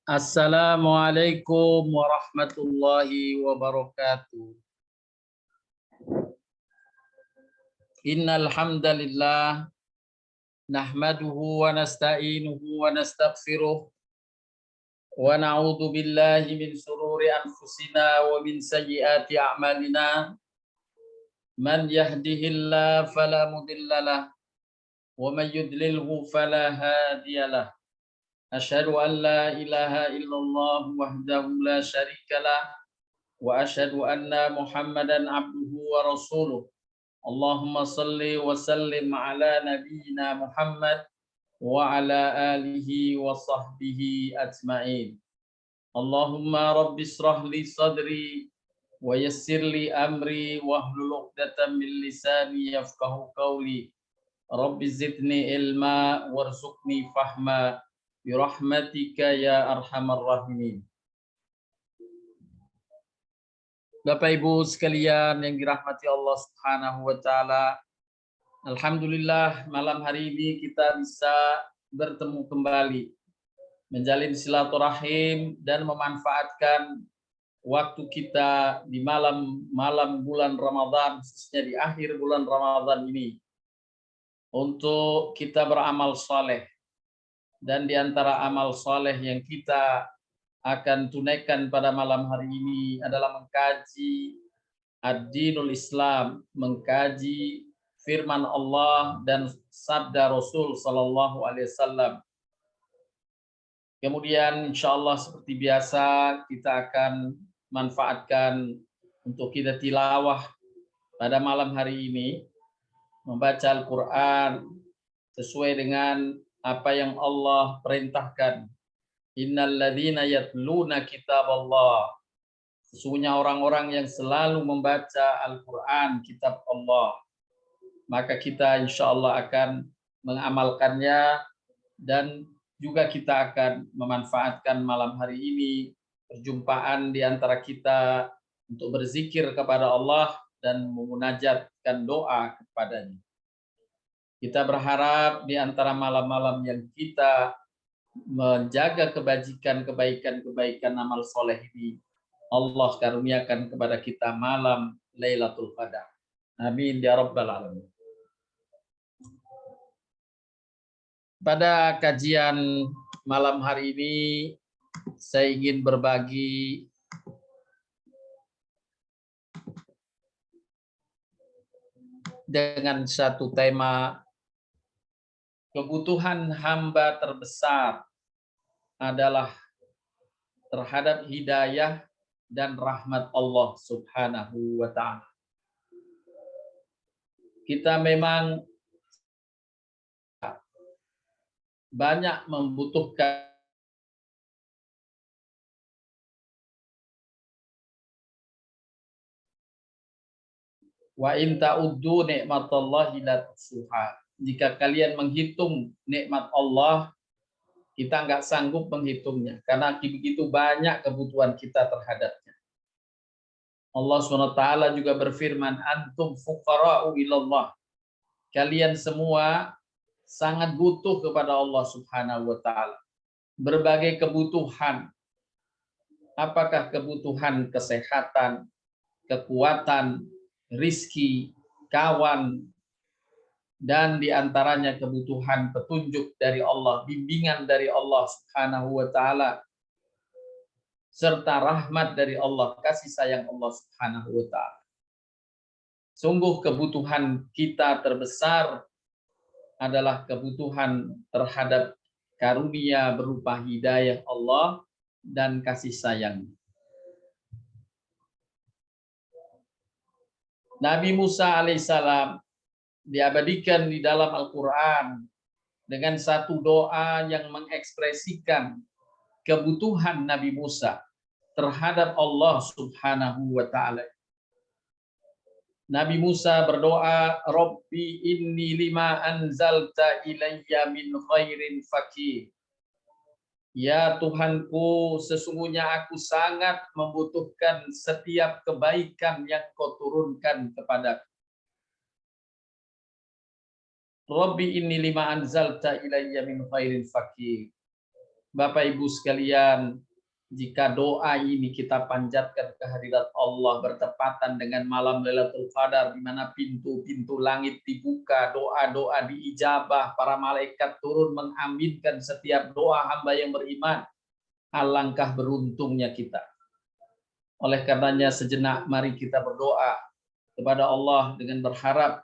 Assalamualaikum warahmatullahi wabarakatuh. Innal hamdalillah nahmaduhu wa nasta'inuhu wa nastaghfiruh wa na'udzu billahi min shururi anfusina wa min sayyiati a'malina. Man yahdihillahu fala mudhillalah wa man yudlilhu fala hadiyalah. Asyhadu an la ilaha illallah wahdahu la syarikalah wa asyhadu anna Muhammadan abduhu wa rasuluh. Allahumma salli wa sallim ala nabiyyina Muhammad wa ala alihi wa sahbihi ajma'in. Allahumma rabbi israh li sadri wa yassir li amri wahlul 'uqdatam min lisani yafqahu qawli. Rabbi zidni ilma warzuqni fahma bi rahmatika ya arhamar rahimin. Bapak Ibu sekalian yang dirahmati Allah Subhanahu wa taala, alhamdulillah malam hari ini kita bisa bertemu kembali, menjalin silaturahim dan memanfaatkan waktu kita di malam bulan Ramadan, khususnya di akhir bulan Ramadan ini, untuk kita beramal saleh. Dan di antara amal saleh yang kita akan tunaikan pada malam hari ini adalah mengkaji ad-dinul Islam, mengkaji firman Allah dan sabda Rasul sallallahu alaihi wasallam. Kemudian insyaallah seperti biasa kita akan manfaatkan untuk kita tilawah pada malam hari ini, membaca Al-Qur'an sesuai dengan apa yang Allah perintahkan. Innal ladzina yatluna kitaballah. Sesungguhnya orang-orang yang selalu membaca Al-Qur'an, kitab Allah, maka kita insyaallah akan mengamalkannya dan juga kita akan memanfaatkan malam hari ini perjumpaan di antara kita untuk berzikir kepada Allah dan memunajatkan doa kepadanya. Kita berharap di antara malam-malam yang kita menjaga kebajikan, kebaikan amal soleh ini, Allah karuniakan kepada kita malam Lailatul Qadar. Amin ya rabbal alamin. Pada kajian malam hari ini saya ingin berbagi dengan satu tema, kebutuhan hamba terbesar adalah terhadap hidayah dan rahmat Allah Subhanahu wa ta'ala. Kita memang banyak membutuhkan wa in ta'uddu ni'matallahi la tuhsuha. Jika kalian menghitung nikmat Allah, kita nggak sanggup menghitungnya karena begitu banyak kebutuhan kita terhadapnya. Allah SWT juga berfirman, antum fuqara'u ilallah. Kalian semua sangat butuh kepada Allah Subhanahu wa taala. Berbagai kebutuhan. Apakah kebutuhan kesehatan, kekuatan, rizki, kawan, dan diantaranya kebutuhan petunjuk dari Allah, bimbingan dari Allah Subhanahu wa ta'ala, serta rahmat dari Allah, kasih sayang Allah Subhanahu wa ta'ala. Sungguh kebutuhan kita terbesar adalah kebutuhan terhadap karunia berupa hidayah Allah dan kasih sayang. Nabi Musa alaihissalam diabadikan di dalam Al-Quran dengan satu doa yang mengekspresikan kebutuhan Nabi Musa terhadap Allah Subhanahu wa ta'ala. Nabi Musa berdoa, Rabbi inni lima anzalta ilayya min khairin fakir. Ya Tuhanku, sesungguhnya aku sangat membutuhkan setiap kebaikan yang kau turunkan kepadaku. Rabbi inni lima anzalta ilayya min khairin fakir. Bapak Ibu sekalian, jika doa ini kita panjatkan kehadirat Allah bertepatan dengan malam Lailatul Qadar, di mana pintu-pintu langit dibuka, doa-doa diijabah, para malaikat turun mengaminkan setiap doa hamba yang beriman, alangkah beruntungnya kita. Oleh karenanya sejenak mari kita berdoa kepada Allah dengan berharap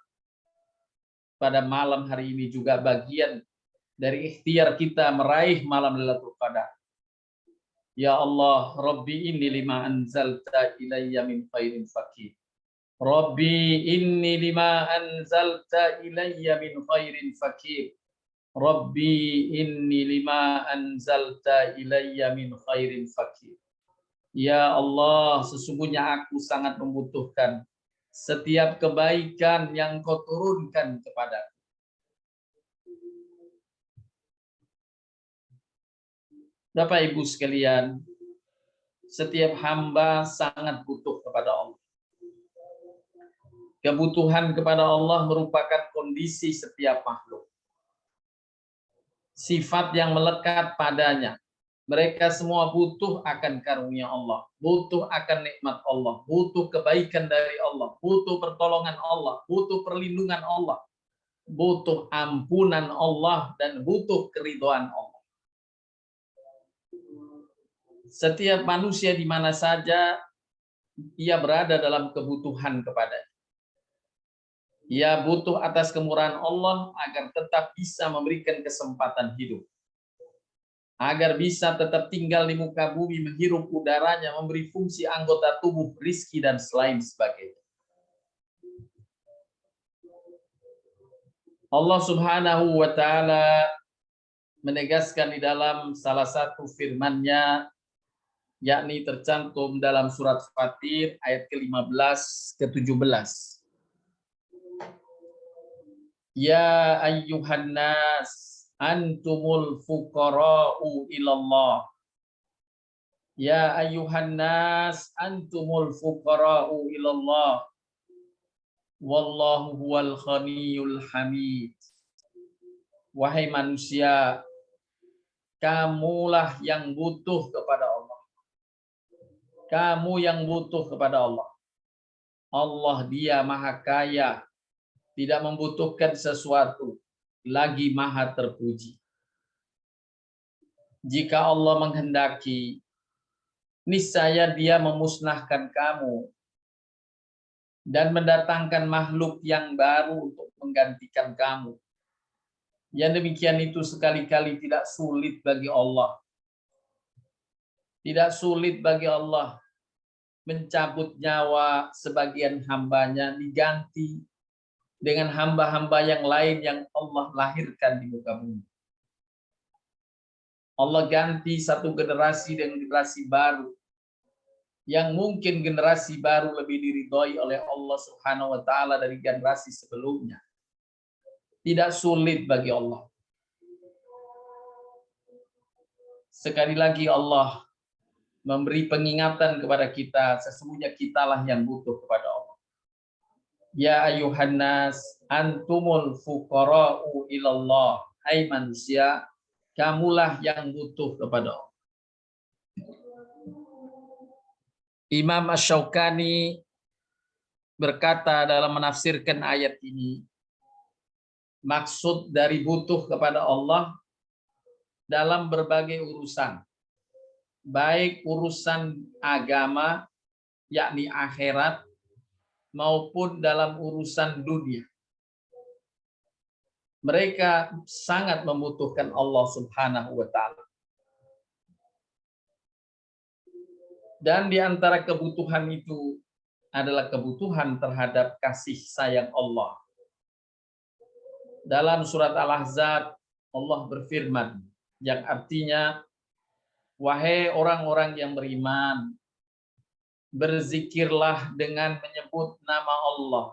pada malam hari ini juga bagian dari ikhtiar kita meraih malam Lailatul Qadar. Ya Allah, Rabbi inni lima anzalta ilayya min khairin fakir. Rabbi inni lima anzalta ilayya min khairin fakir. Rabbi inni lima anzalta ilayya min khairin fakir. Ya Allah, sesungguhnya aku sangat membutuhkan setiap kebaikan yang Kau turunkan kepadaku. Bapak Ibu sekalian, setiap hamba sangat butuh kepada Allah. Kebutuhan kepada Allah merupakan kondisi setiap makhluk. Sifat yang melekat padanya. Mereka semua butuh akan karunia Allah, butuh akan nikmat Allah, butuh kebaikan dari Allah, butuh pertolongan Allah, butuh perlindungan Allah, butuh ampunan Allah, dan butuh keridhaan Allah. Setiap manusia di mana saja ia berada dalam kebutuhan kepadanya. Ia butuh atas kemurahan Allah agar tetap bisa memberikan kesempatan hidup. Agar bisa tetap tinggal di muka bumi, menghirup udaranya, memberi fungsi anggota tubuh, rizki, dan selain sebagainya. Allah Subhanahu wa Ta'ala menegaskan di dalam salah satu firman-Nya, yakni tercantum dalam surat Fatir ayat ke-15 ke-17. Ya ayyuhan nas antumul fuqara'u ilallah. Ya ayyuhan nas antumul fuqara'u ilallah. Wallahu huwal ghaniyul hamid. Wahai manusia, kamulah yang butuh kepada Allah. Kamu yang butuh kepada Allah. Allah dia maha kaya, tidak membutuhkan sesuatu, lagi maha terpuji. Jika Allah menghendaki, niscaya dia memusnahkan kamu dan mendatangkan makhluk yang baru untuk menggantikan kamu. Yang demikian itu sekali-kali tidak sulit bagi Allah. Tidak sulit bagi Allah mencabut nyawa sebagian hambanya diganti dengan hamba-hamba yang lain yang Allah lahirkan di muka bumi. Allah ganti satu generasi dengan generasi baru, yang mungkin generasi baru lebih diridhoi oleh Allah Subhanahu wa Ta'ala dari generasi sebelumnya. Tidak sulit bagi Allah. Sekali lagi Allah memberi pengingatan kepada kita, sesungguhnya kitalah yang butuh kepada Allah. Ya ayuhan nas antumul fuqara'u ilallah. Hai manusia, kamulah yang butuh kepada Allah. Imam Asy-Syaukani berkata dalam menafsirkan ayat ini, maksud dari butuh kepada Allah dalam berbagai urusan, baik urusan agama, yakni akhirat, maupun dalam urusan dunia. Mereka sangat membutuhkan Allah Subhanahu wa Ta'ala. Dan di antara kebutuhan itu adalah kebutuhan terhadap kasih sayang Allah. Dalam surat Al-Ahzab, Allah berfirman, yang artinya, wahai orang-orang yang beriman, berzikirlah dengan menyebut nama Allah,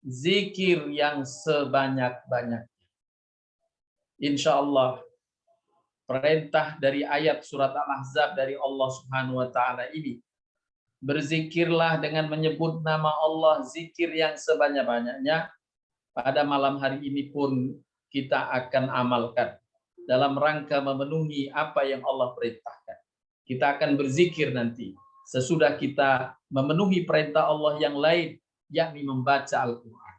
zikir yang sebanyak-banyaknya. Insya Allah, perintah dari ayat surat Al-Ahzab dari Allah Subhanahu wa Ta'ala ini, berzikirlah dengan menyebut nama Allah, zikir yang sebanyak-banyaknya, pada malam hari ini pun kita akan amalkan. dalam rangka memenuhi apa yang Allah perintahkan. Kita akan berzikir nanti sesudah kita memenuhi perintah Allah yang lain, yakni membaca Al-Quran.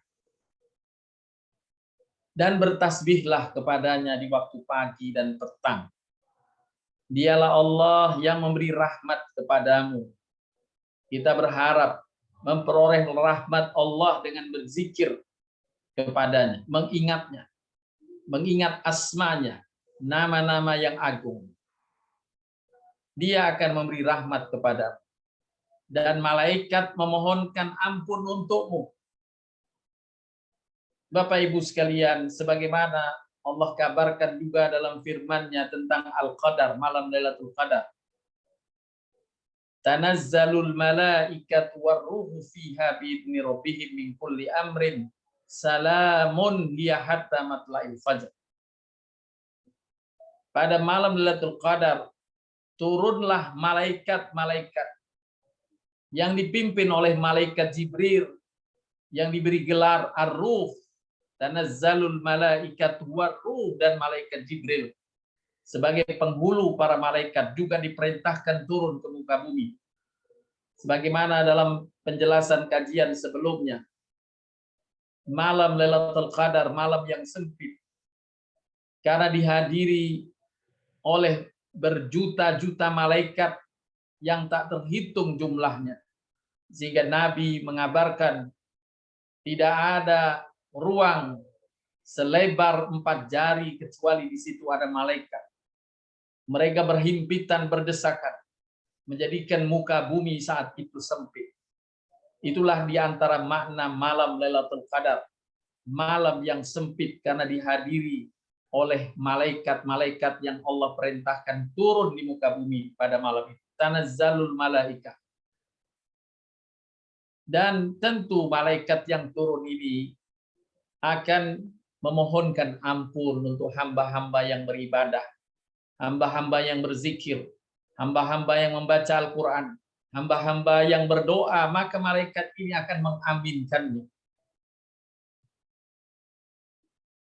Dan bertasbihlah kepadanya di waktu pagi dan petang. Dialah Allah yang memberi rahmat kepadamu. Kita berharap memperoleh rahmat Allah dengan berzikir kepadanya, mengingatnya, mengingat asmanya, nama-nama yang agung. Dia akan memberi rahmat kepadamu. Dan malaikat memohonkan ampun untukmu. Bapak Ibu sekalian, sebagaimana Allah kabarkan juga dalam firman-Nya tentang Al-Qadar, malam Lailatul Qadar. Tanazzalul malaikatu warruhu fiha biidzni rabbihim min kulli amrin salamun hiya hatta matla'il fajr. Pada malam Lailatul Qadar turunlah malaikat-malaikat yang dipimpin oleh malaikat Jibril yang diberi gelar Ar-Ruh, tanazzalul malaikatu war-ruh, dan malaikat Jibril sebagai penghulu para malaikat juga diperintahkan turun ke muka bumi. Sebagaimana dalam penjelasan kajian sebelumnya, malam Lailatul Qadar malam yang sempit karena dihadiri oleh berjuta-juta malaikat yang tak terhitung jumlahnya, sehingga Nabi mengabarkan tidak ada ruang selebar 4 jari kecuali di situ ada malaikat. Mereka berhimpitan, berdesakan, menjadikan muka bumi saat itu sempit. Itulah di antara makna malam Lailatul Qadar, malam yang sempit karena dihadiri oleh malaikat-malaikat yang Allah perintahkan turun di muka bumi pada malam itu. Tanazzalul malaikah. Dan tentu malaikat yang turun ini akan memohonkan ampun untuk hamba-hamba yang beribadah, hamba-hamba yang berzikir, hamba-hamba yang membaca Al-Quran, hamba-hamba yang berdoa, maka malaikat ini akan mengaminkannya.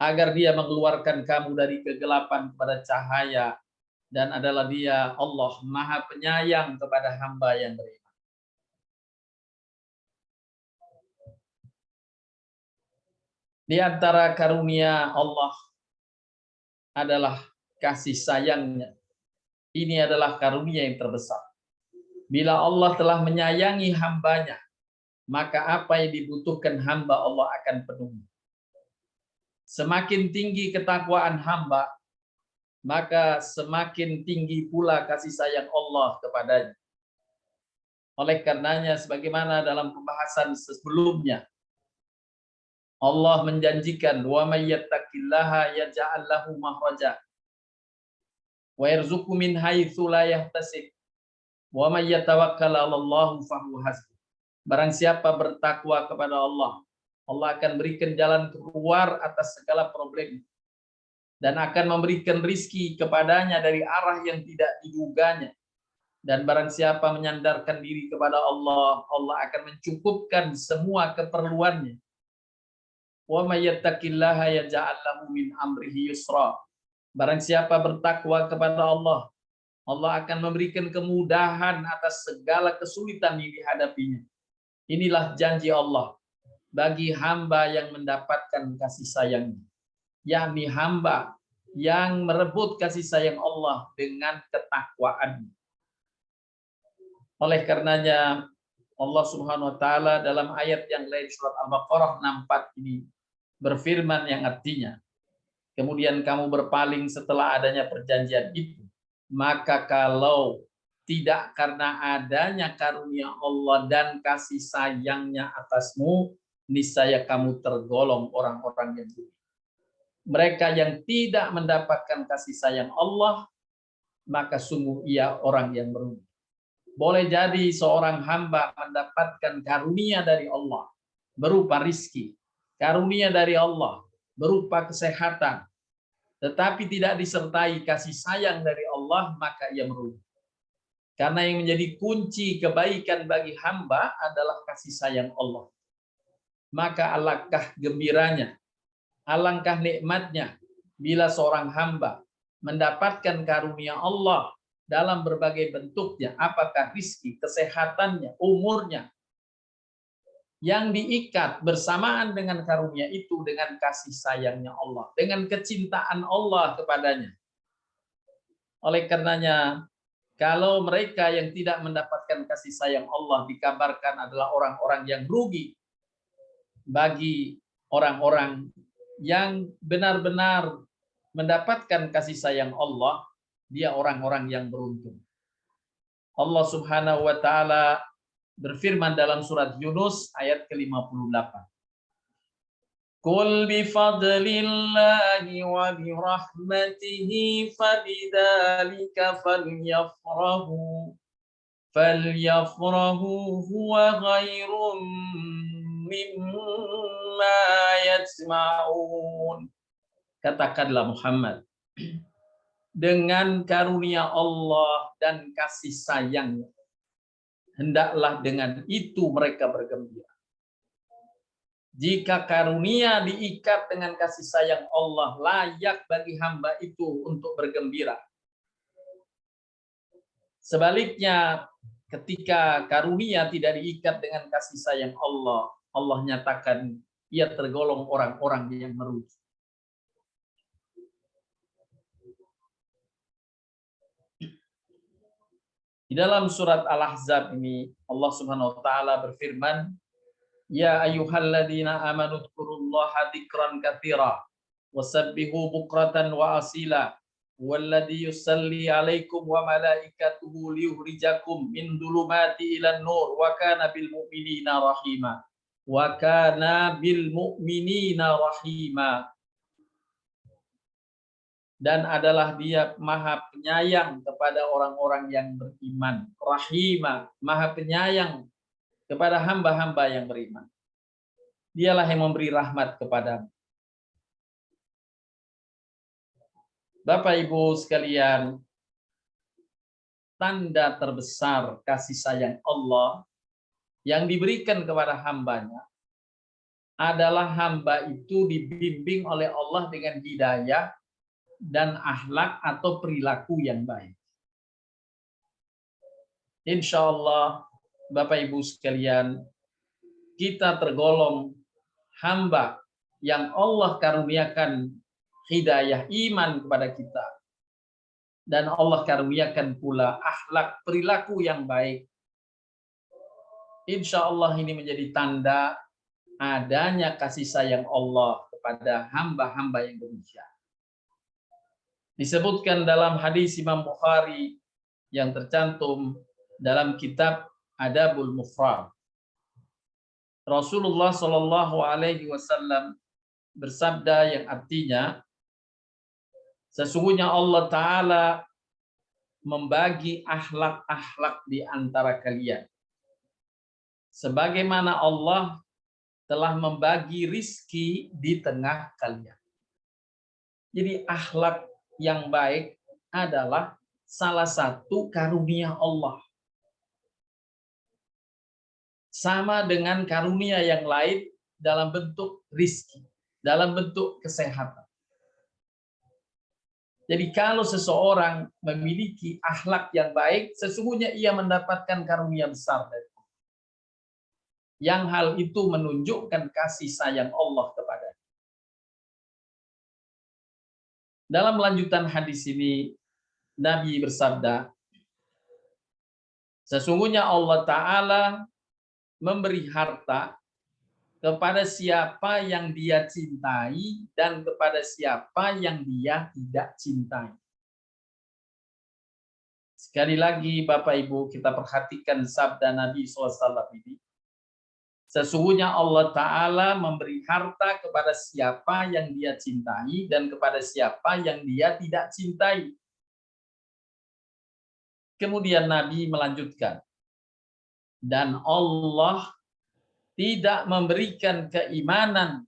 Agar dia mengeluarkan kamu dari kegelapan kepada cahaya, dan adalah dia Allah Maha Penyayang kepada hamba yang beriman. Di antara karunia Allah adalah kasih sayangnya. Ini adalah karunia yang terbesar. Bila Allah telah menyayangi hambanya, maka apa yang dibutuhkan hamba Allah akan penuhi. Semakin tinggi ketakwaan hamba, maka semakin tinggi pula kasih sayang Allah kepadanya. Oleh karenanya, sebagaimana dalam pembahasan sebelumnya, Allah menjanjikan, wa may yattaqillaha yaj'al lahu makhraja wa yarzuqhu min haitsu la yahtasib wa may yatawakkal 'alallahi fahuwa hasbuh. Barang siapa bertakwa kepada Allah, Allah akan berikan jalan keluar atas segala problem dan akan memberikan rizki kepadanya dari arah yang tidak diduganya. Dan barang siapa menyandarkan diri kepada Allah, Allah akan mencukupkan semua keperluannya. Wa may yattaqillaha yaj'al lahu min amrihi yusra. Barang siapa bertakwa kepada Allah, Allah akan memberikan kemudahan atas segala kesulitan yang dihadapinya. Inilah janji Allah bagi hamba yang mendapatkan kasih sayangnya, yakni hamba yang merebut kasih sayang Allah dengan ketakwaan. Oleh karenanya Allah Subhanahu wa taala dalam ayat yang lain surat Al-Baqarah 64 ini berfirman yang artinya, kemudian kamu berpaling setelah adanya perjanjian itu, maka kalau tidak karena adanya karunia Allah dan kasih sayangnya atasmu, niscaya kamu tergolong orang-orang yang rugi. Mereka yang tidak mendapatkan kasih sayang Allah, maka sungguh ia orang yang merugi. Boleh jadi seorang hamba mendapatkan karunia dari Allah berupa rizki, karunia dari Allah berupa kesehatan, tetapi tidak disertai kasih sayang dari Allah, maka ia merugi. Karena yang menjadi kunci kebaikan bagi hamba adalah kasih sayang Allah. Maka alangkah gembiranya, alangkah nikmatnya bila seorang hamba mendapatkan karunia Allah dalam berbagai bentuknya, apakah rizki, kesehatannya, umurnya, yang diikat bersamaan dengan karunia itu dengan kasih sayangnya Allah, dengan kecintaan Allah kepadanya. Oleh karenanya, kalau mereka yang tidak mendapatkan kasih sayang Allah dikabarkan adalah orang-orang yang rugi, bagi orang-orang yang benar-benar mendapatkan kasih sayang Allah, dia orang-orang yang beruntung. Allah Subhanahu wa taala berfirman dalam surat Yunus ayat ke-58. Qul bi fadlillahi wa bi rahmatihi fabidzalika falyafrahu huwa khairum mimma yajma'un. Katakanlah Muhammad, dengan karunia Allah dan kasih sayangnya, hendaklah dengan itu mereka bergembira. Jika karunia diikat dengan kasih sayang Allah, layak bagi hamba itu untuk bergembira. Sebaliknya, ketika karunia tidak diikat dengan kasih sayang Allah, Allah nyatakan ia tergolong orang-orang yang merugi. Di dalam surat Al-Ahzab ini Allah Subhanahu wa taala berfirman, "Ya ayyuhalladzina amanu dzkurullaha dzikran katsira wasabbihu bukratan wa asila walladzi yusalli 'alaikum wa malaikatuhu liyukhrijakum min dhulumati ilan nur wa kana bil mu'minina rahima." Wa kana bil mu'minina rahima. Dan adalah dia maha penyayang kepada orang-orang yang beriman. Rahimah, maha penyayang kepada hamba-hamba yang beriman. Dialah yang memberi rahmat kepada Bapak Ibu sekalian. Tanda terbesar kasih sayang Allah yang diberikan kepada hambanya adalah hamba itu dibimbing oleh Allah dengan hidayah dan akhlak atau perilaku yang baik. Insya Allah, Bapak Ibu sekalian, kita tergolong hamba yang Allah karuniakan hidayah iman kepada kita. Dan Allah karuniakan pula akhlak perilaku yang baik. Insya Allah ini menjadi tanda adanya kasih sayang Allah kepada hamba-hamba yang demikian. Disebutkan dalam hadis Imam Bukhari yang tercantum dalam kitab Adabul Mufrad. Rasulullah Shallallahu Alaihi Wasallam bersabda yang artinya, sesungguhnya Allah Ta'ala membagi akhlak-akhlak di antara kalian. Sebagaimana Allah telah membagi rizki di tengah kalian. Jadi akhlak yang baik adalah salah satu karunia Allah. Sama dengan karunia yang lain dalam bentuk rizki, dalam bentuk kesehatan. Jadi kalau seseorang memiliki akhlak yang baik, sesungguhnya ia mendapatkan karunia besar dari Allah. Yang hal itu menunjukkan kasih sayang Allah kepadanya. Dalam lanjutan hadis ini, Nabi bersabda, sesungguhnya Allah Ta'ala memberi harta kepada siapa yang dia cintai dan kepada siapa yang dia tidak cintai. Sekali lagi Bapak Ibu, kita perhatikan sabda Nabi SAW ini. Sesungguhnya Allah Ta'ala memberi harta kepada siapa yang dia cintai dan kepada siapa yang dia tidak cintai. Kemudian Nabi melanjutkan, dan Allah tidak memberikan keimanan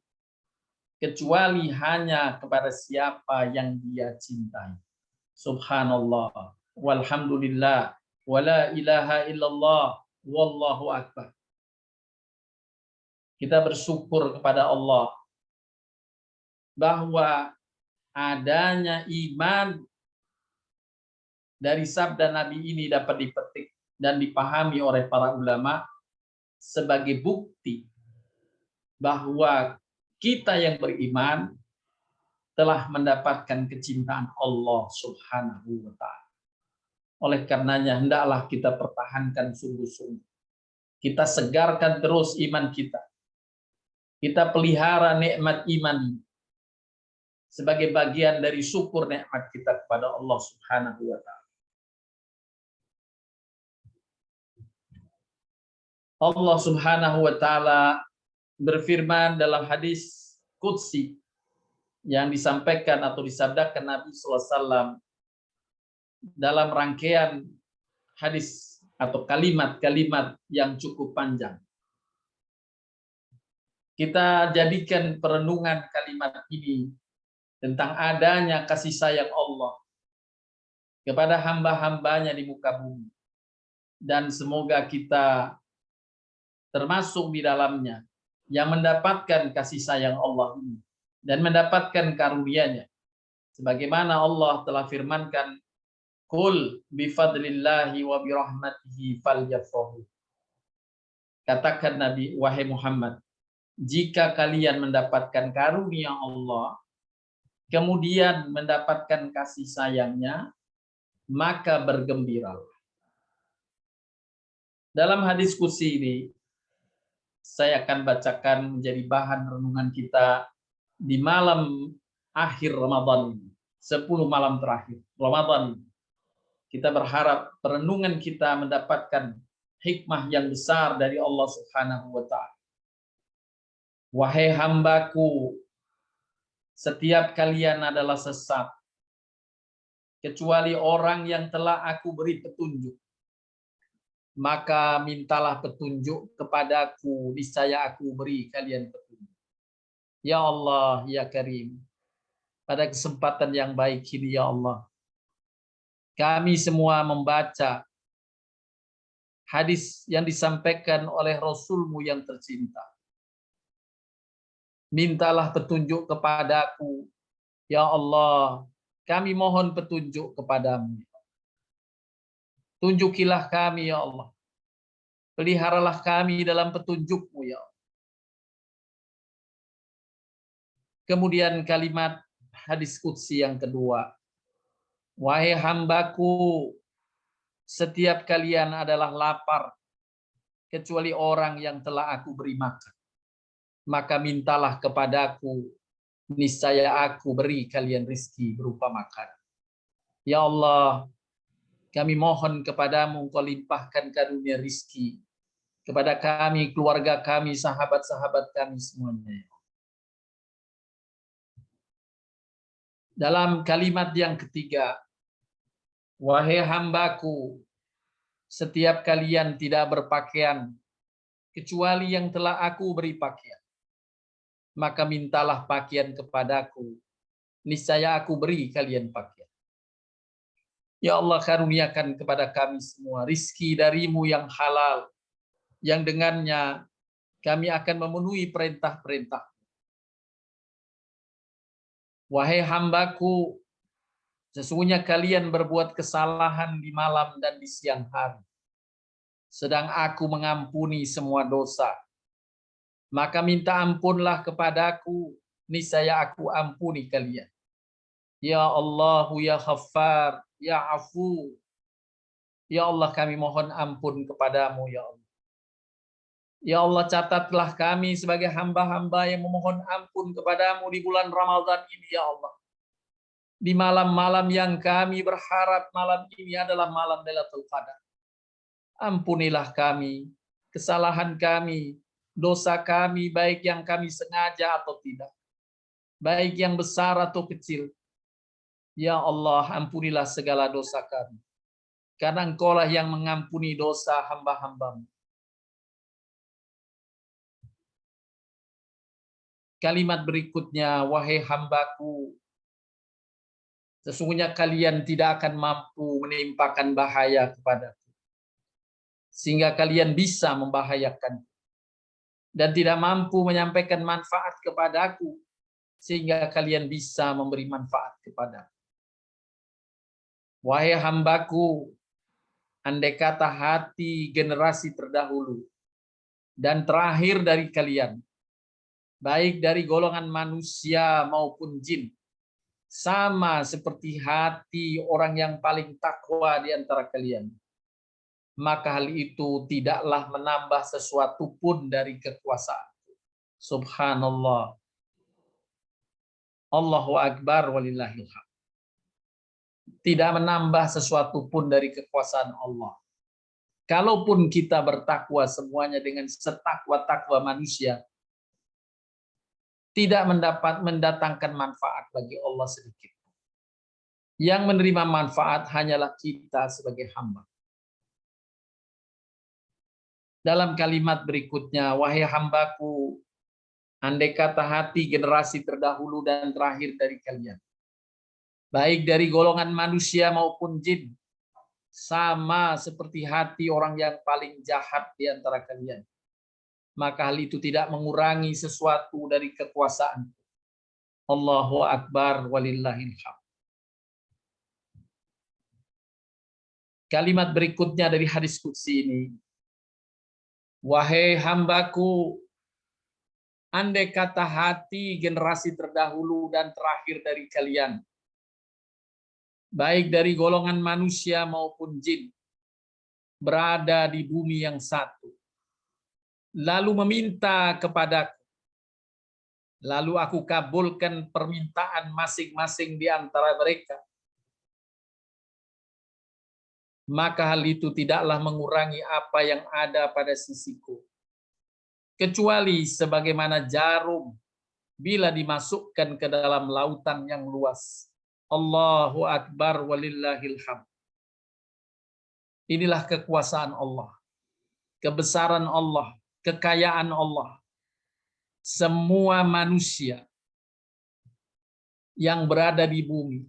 kecuali hanya kepada siapa yang dia cintai. Subhanallah, walhamdulillah, wala ilaha illallah, wallahu akbar. Kita bersyukur kepada Allah bahwa adanya iman dari sabda Nabi ini dapat dipetik dan dipahami oleh para ulama sebagai bukti bahwa kita yang beriman telah mendapatkan kecintaan Allah Subhanahu wa Ta'ala. Oleh karenanya, hendaklah kita pertahankan sungguh-sungguh. Kita segarkan terus iman kita. Kita pelihara nikmat iman sebagai bagian dari syukur nikmat kita kepada Allah Subhanahu wa Ta'ala. Allah Subhanahu wa Ta'ala berfirman dalam hadis qudsi yang disampaikan atau disabdakan Nabi SAW dalam rangkaian hadis atau kalimat-kalimat yang cukup panjang. Kita jadikan perenungan kalimat ini tentang adanya kasih sayang Allah kepada hamba-hambanya di muka bumi. Dan semoga kita termasuk di dalamnya yang mendapatkan kasih sayang Allah ini dan mendapatkan karunia-Nya. Sebagaimana Allah telah firmankan, "Qul bifadlillahi wa birahmatihi falyafrahu." Katakan Nabi, wahai Muhammad, jika kalian mendapatkan karunia Allah, kemudian mendapatkan kasih sayangnya, maka bergembiralah. Dalam hadis qudsi ini, saya akan bacakan menjadi bahan renungan kita di malam akhir Ramadan ini, 10 malam terakhir Ramadan ini. Kita berharap perenungan kita mendapatkan hikmah yang besar dari Allah Subhanahu wa Ta'ala. Wahai hambaku, setiap kalian adalah sesat, kecuali orang yang telah aku beri petunjuk. Maka mintalah petunjuk kepadaku, niscaya aku beri kalian petunjuk. Ya Allah, ya Karim, pada kesempatan yang baik ini ya Allah, kami semua membaca hadis yang disampaikan oleh Rasul-Mu yang tercinta. Mintalah petunjuk kepadaku, ya Allah, kami mohon petunjuk kepadamu. Tunjukilah kami ya Allah. Peliharalah kami dalam petunjuk-Mu ya Allah. Kemudian kalimat hadis qudsi yang kedua. Wahai hambaku, setiap kalian adalah lapar, kecuali orang yang telah aku beri makan. Maka mintalah kepadaku, niscaya aku beri kalian rizki berupa makan. Ya Allah, kami mohon kepadamu, Engkau limpahkan karunia rizki kepada kami, keluarga kami, sahabat-sahabat kami semuanya. Dalam kalimat yang ketiga, wahai hambaku, setiap kalian tidak berpakaian, kecuali yang telah aku beri pakaian. Maka mintalah pakaian kepadaku, niscaya aku beri kalian pakaian. Ya Allah, karuniakan kepada kami semua rizki darimu yang halal, yang dengannya kami akan memenuhi perintah-perintah. Wahai hambaku, sesungguhnya kalian berbuat kesalahan di malam dan di siang hari, sedang aku mengampuni semua dosa. Maka minta ampunlah kepadaku, niscaya aku ampuni kalian. Ya Allahu ya Ghaffar, ya Afu. Ya Allah, kami mohon ampun kepadamu ya Allah. Ya Allah, catatlah kami sebagai hamba-hamba yang memohon ampun kepadamu di bulan Ramadan ini ya Allah. Di malam-malam yang kami berharap malam ini adalah malam Lailatul Qadar. Ampunilah kami, kesalahan kami, dosa kami, baik yang kami sengaja atau tidak, baik yang besar atau kecil. Ya Allah, ampunilah segala dosa kami, karena Engkaulah yang mengampuni dosa hamba-Hamba-Mu. Kalimat berikutnya, wahai hambaku, sesungguhnya kalian tidak akan mampu menimpakan bahaya kepadaku, sehingga kalian bisa membahayakan, dan tidak mampu menyampaikan manfaat kepadaku, sehingga kalian bisa memberi manfaat kepadaku. Wahai hambaku, andai kata hati generasi terdahulu dan terakhir dari kalian, baik dari golongan manusia maupun jin, sama seperti hati orang yang paling takwa di antara kalian, maka hal itu tidaklah menambah sesuatu pun dari kekuasaan. Subhanallah. Allahu Akbar walillahil hamd. Tidak menambah sesuatu pun dari kekuasaan Allah. Kalaupun kita bertakwa semuanya dengan setakwa-takwa manusia, tidak mendatangkan manfaat bagi Allah sedikit. Yang menerima manfaat hanyalah kita sebagai hamba. Dalam kalimat berikutnya, wahai hambaku, andai kata hati generasi terdahulu dan terakhir dari kalian, baik dari golongan manusia maupun jin, sama seperti hati orang yang paling jahat di antara kalian, maka hal itu tidak mengurangi sesuatu dari kekuasaan. Allahu Akbar walillahil hamd. Kalimat berikutnya dari hadis qudsi ini, wahai hambaku, andai kata hati generasi terdahulu dan terakhir dari kalian, baik dari golongan manusia maupun jin, berada di bumi yang satu, lalu meminta kepadaku, lalu aku kabulkan permintaan masing-masing di antara mereka, maka hal itu tidaklah mengurangi apa yang ada pada sisiku, kecuali sebagaimana jarum bila dimasukkan ke dalam lautan yang luas. Allahu Akbar walillahil hamd. Inilah kekuasaan Allah, kebesaran Allah, kekayaan Allah. Semua manusia yang berada di bumi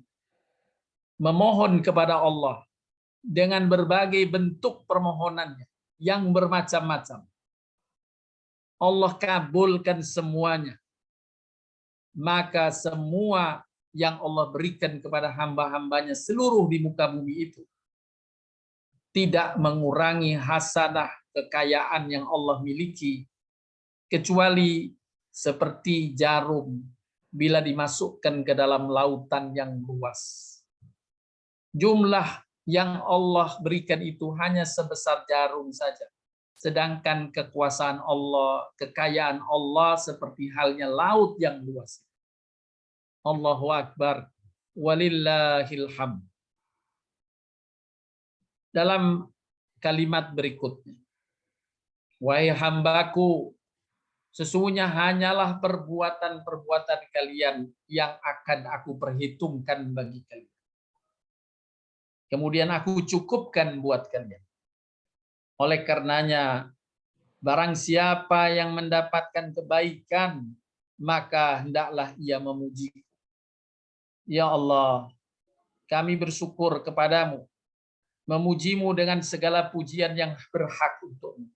memohon kepada Allah dengan berbagai bentuk permohonannya yang bermacam-macam. Allah kabulkan semuanya. Maka semua yang Allah berikan kepada hamba-hambanya seluruh di muka bumi itu tidak mengurangi hasanah kekayaan yang Allah miliki, kecuali seperti jarum bila dimasukkan ke dalam lautan yang luas. Jumlah yang Allah berikan itu hanya sebesar jarum saja. Sedangkan kekuasaan Allah, kekayaan Allah seperti halnya laut yang luas. Allahu Akbar walillahil hamd. Dalam kalimat berikutnya, wahai hambaku, sesungguhnya hanyalah perbuatan-perbuatan kalian yang akan aku perhitungkan bagi kalian. Kemudian aku cukupkan buat kalian. Oleh karenanya, barang siapa yang mendapatkan kebaikan, maka hendaklah ia memuji. Ya Allah, kami bersyukur kepadamu, memujimu dengan segala pujian yang berhak untukmu,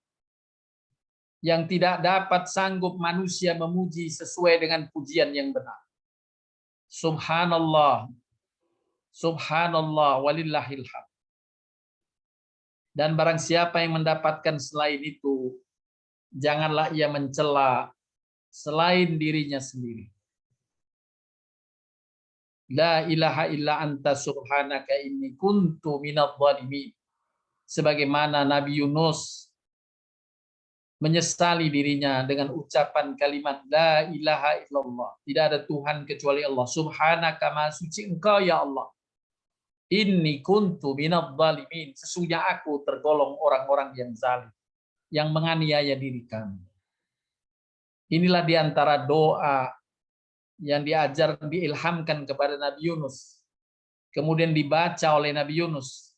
yang tidak dapat sanggup manusia memuji sesuai dengan pujian yang benar. Subhanallah, subhanallah walillahil hamd. Dan barang siapa yang mendapatkan selain itu, janganlah ia mencela selain dirinya sendiri. La ilaha illa anta subhanaka inni kuntu minadh dhalimin. Sebagaimana Nabi Yunus menyesali dirinya dengan ucapan kalimat la ilaha illallah. Tidak ada Tuhan kecuali Allah. Subhanaka, maha suci engkau ya Allah. Inni kuntu minadh dhalimin. Sesungguhnya aku tergolong orang-orang yang zalim, yang menganiaya diri kami. Inilah diantara doa yang diajar, diilhamkan kepada Nabi Yunus. Kemudian dibaca oleh Nabi Yunus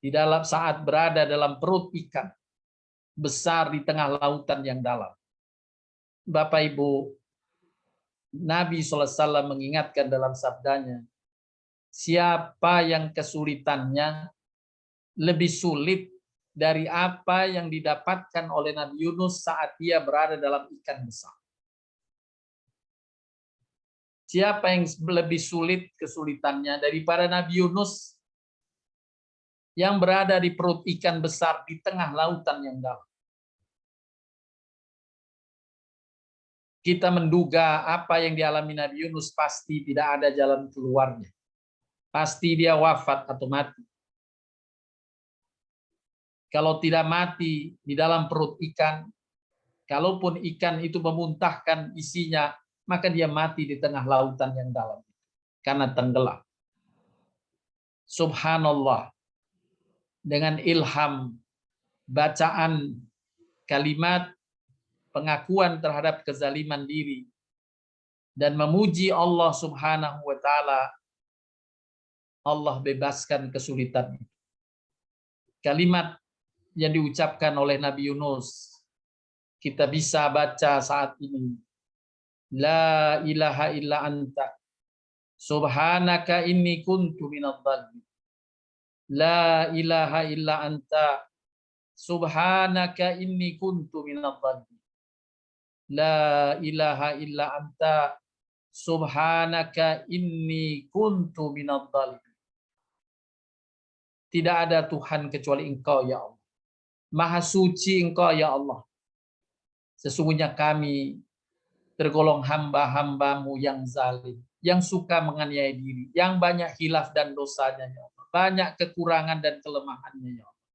di dalam saat berada dalam perut ikan besar di tengah lautan yang dalam. Bapak Ibu, Nabi SAW mengingatkan dalam sabdanya, siapa yang kesulitannya lebih sulit dari apa yang didapatkan oleh Nabi Yunus saat dia berada dalam ikan besar. Siapa yang lebih sulit kesulitannya daripada Nabi Yunus yang berada di perut ikan besar di tengah lautan yang dalam. Kita menduga apa yang dialami Nabi Yunus pasti tidak ada jalan keluarnya. Pasti dia wafat atau mati. Kalau tidak mati di dalam perut ikan, kalaupun ikan itu memuntahkan isinya, maka dia mati di tengah lautan yang dalam karena tenggelam. Subhanallah, dengan ilham bacaan kalimat pengakuan terhadap kezaliman diri dan memuji Allah Subhanahu wa taala, Allah bebaskan kesulitan. Kalimat yang diucapkan oleh Nabi Yunus kita bisa baca saat ini. La ilaha illa anta subhanaka inni kuntu minadh dhalimin. La ilaha illa anta subhanaka inni kuntu minadh dhalimin. La ilaha illa anta subhanaka inni kuntu minadh dhalimin. Tidak ada Tuhan kecuali Engkau ya Allah. Maha suci Engkau ya Allah. Sesungguhnya kami tergolong hamba-hambamu yang zalim, yang suka menganiaya diri, yang banyak hilaf dan dosanya ya Allah. Banyak kekurangan dan kelemahannya ya Allah.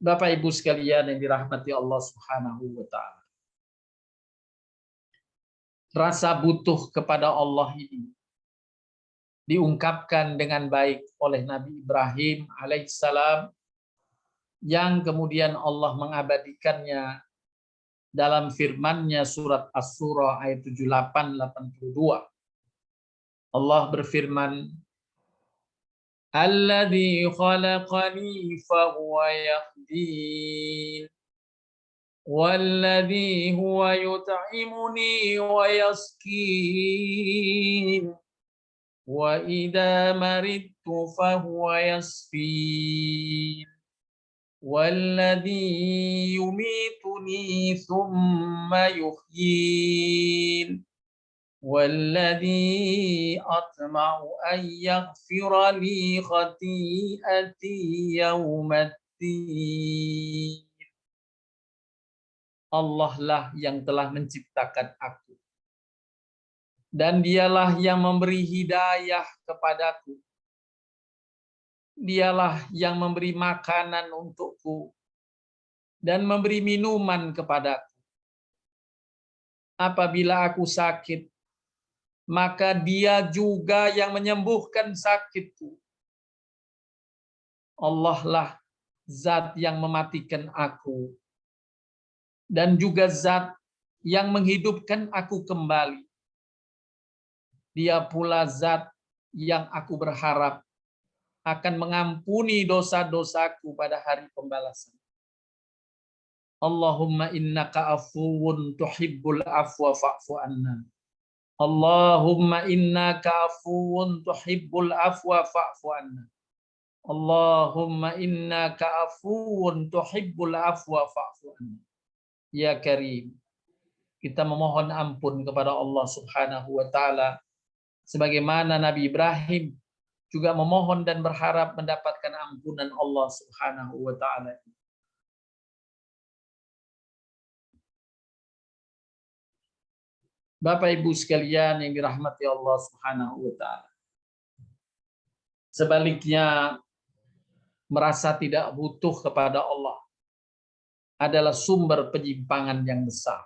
Bapak Ibu sekalian yang dirahmati Allah Subhanahu wa taala. Rasa butuh kepada Allah ini diungkapkan dengan baik oleh Nabi Ibrahim alaihissalam, yang kemudian Allah mengabadikannya dalam firman-Nya surat Asy-Syura ayat 78-82. Allah berfirman, Alladzi khalaqani fahuwa yahdin walladzi huwa yut'imuni wa yasqin wa idza maridtu fahuwa yasfin walladzi yumituni thumma yuhyin والذي أطمع أن يغفر لي خطيئتي يوم الدين. Allah lah yang telah menciptakan aku. Dan dialah yang memberi hidayah kepadaku. Dialah yang memberi makanan untukku. Dan memberi minuman kepadaku. Apabila aku sakit, maka dia juga yang menyembuhkan sakitku. Allah lah zat yang mematikan aku. Dan juga zat yang menghidupkan aku kembali. Dia pula zat yang aku berharap akan mengampuni dosa-dosaku pada hari pembalasan. Allahumma innaka afuwun tuhibbul afwa fa'fu anna. Allahumma innaka afuwun tuhibbul afwa fa'fu anna. Allahumma innaka afuwun tuhibbul afwa fa'fu anna. Ya Karim, kita memohon ampun kepada Allah Subhanahu wa taala sebagaimana Nabi Ibrahim juga memohon dan berharap mendapatkan ampunan Allah Subhanahu wa taala. Bapak Ibu sekalian yang dirahmati Allah Subhanahu wa taala. Sebaliknya, merasa tidak butuh kepada Allah adalah sumber penyimpangan yang besar.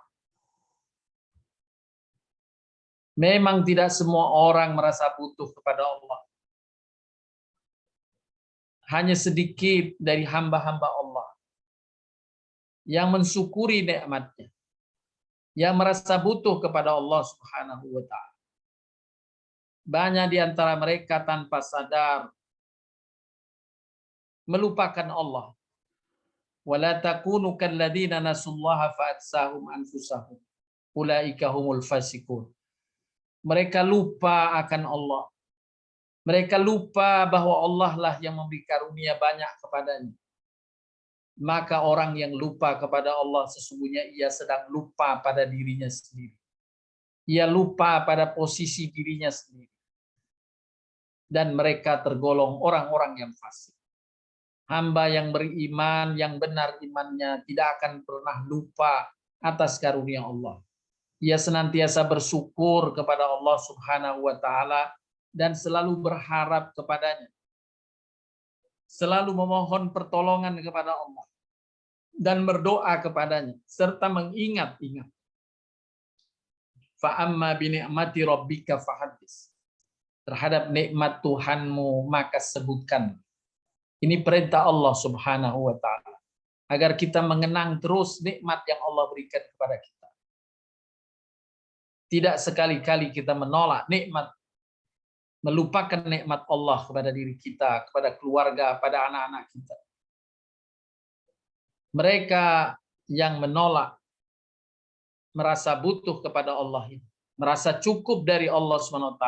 Memang tidak semua orang merasa butuh kepada Allah. Hanya sedikit dari hamba-hamba Allah yang mensyukuri nikmatnya, yang merasa butuh kepada Allah Subhanahu wa taala. Banyak di antara mereka tanpa sadar melupakan Allah. Wala takunu kalladzina nasullaha fa'atsahum anfusahum. Ulaika humul fasiqun. Mereka lupa akan Allah. Mereka lupa bahwa Allah lah yang memberi karunia banyak kepadanya. Maka orang yang lupa kepada Allah sesungguhnya ia sedang lupa pada dirinya sendiri. Ia lupa pada posisi dirinya sendiri. dan mereka tergolong orang-orang yang fasik. Hamba yang beriman, yang benar imannya, tidak akan pernah lupa atas karunia Allah. Ia senantiasa bersyukur kepada Allah Subhanahu wa Ta'ala dan selalu berharap kepadanya, selalu memohon pertolongan kepada Allah dan berdoa kepadanya serta mengingat-ingat. Fa amma bi ni'mati rabbika fahaddits. Terhadap nikmat Tuhanmu maka sebutkan. Ini perintah Allah Subhanahu wa Ta'ala agar kita mengenang terus nikmat yang Allah berikan kepada kita. Tidak sekali-kali kita menolak nikmat, melupakan nikmat Allah kepada diri kita, kepada keluarga, pada anak-anak kita. Mereka yang menolak, merasa butuh kepada Allah, merasa cukup dari Allah SWT,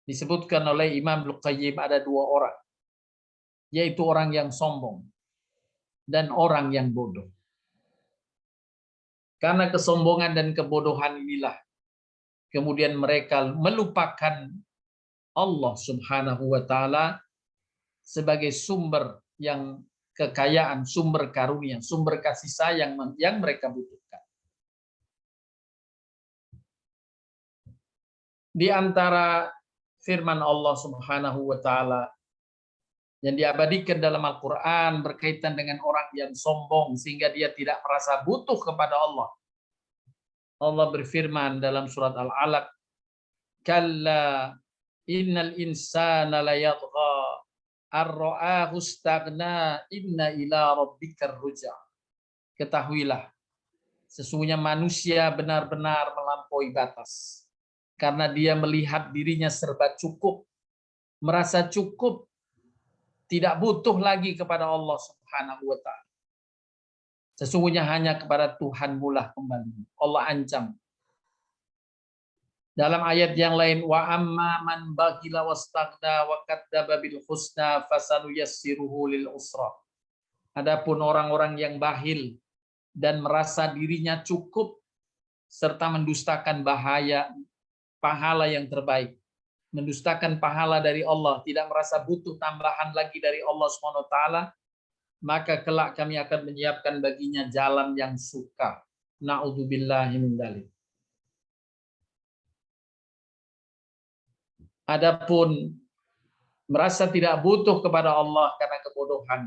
disebutkan oleh Imam Ibnu Qayyim ada dua orang, yaitu orang yang sombong dan orang yang bodoh. Karena kesombongan dan kebodohan inilah kemudian mereka melupakan Allah Subhanahu wa Ta'ala sebagai sumber yang kekayaan, sumber karunia, sumber kasih sayang yang mereka butuhkan. Di antara firman Allah Subhanahu wa Ta'ala yang diabadikan dalam Al-Quran berkaitan dengan orang yang sombong sehingga dia tidak merasa butuh kepada Allah. Allah berfirman dalam surat Al-Alaq, "Kalla innal insana layadgha ar-ra'ahu istaghna inna ila rabbikar ruja." Ketahuilah, sesungguhnya manusia benar-benar melampaui batas karena dia melihat dirinya serba cukup, merasa cukup, tidak butuh lagi kepada Allah Subhanahu wa Ta'ala. Sesungguhnya hanya kepada Tuhanmu lah kembali. Allah ancam. Dalam ayat yang lain, wa amma man baghila wastaghna wa kadzdzaba bil husna fasanuyassiruhu lil usra. Adapun orang-orang yang bakhil dan merasa dirinya cukup serta mendustakan pahala yang terbaik, mendustakan pahala dari Allah, tidak merasa butuh tambahan lagi dari Allah SWT, maka kelak kami akan menyiapkan baginya jalan yang suka. Na'udzubillahi min dzalik. Adapun merasa tidak butuh kepada Allah karena kebodohan,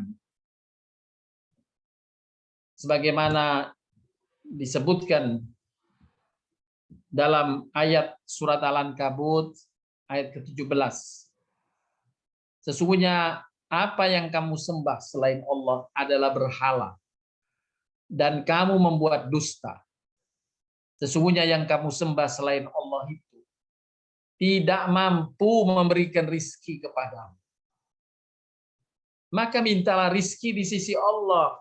sebagaimana disebutkan dalam ayat surat Al-Ankabut ayat ke-17. Sesungguhnya apa yang kamu sembah selain Allah adalah berhala dan kamu membuat dusta. Sesungguhnya yang kamu sembah selain Allah itu tidak mampu memberikan rizki kepadamu. Maka mintalah rizki di sisi Allah.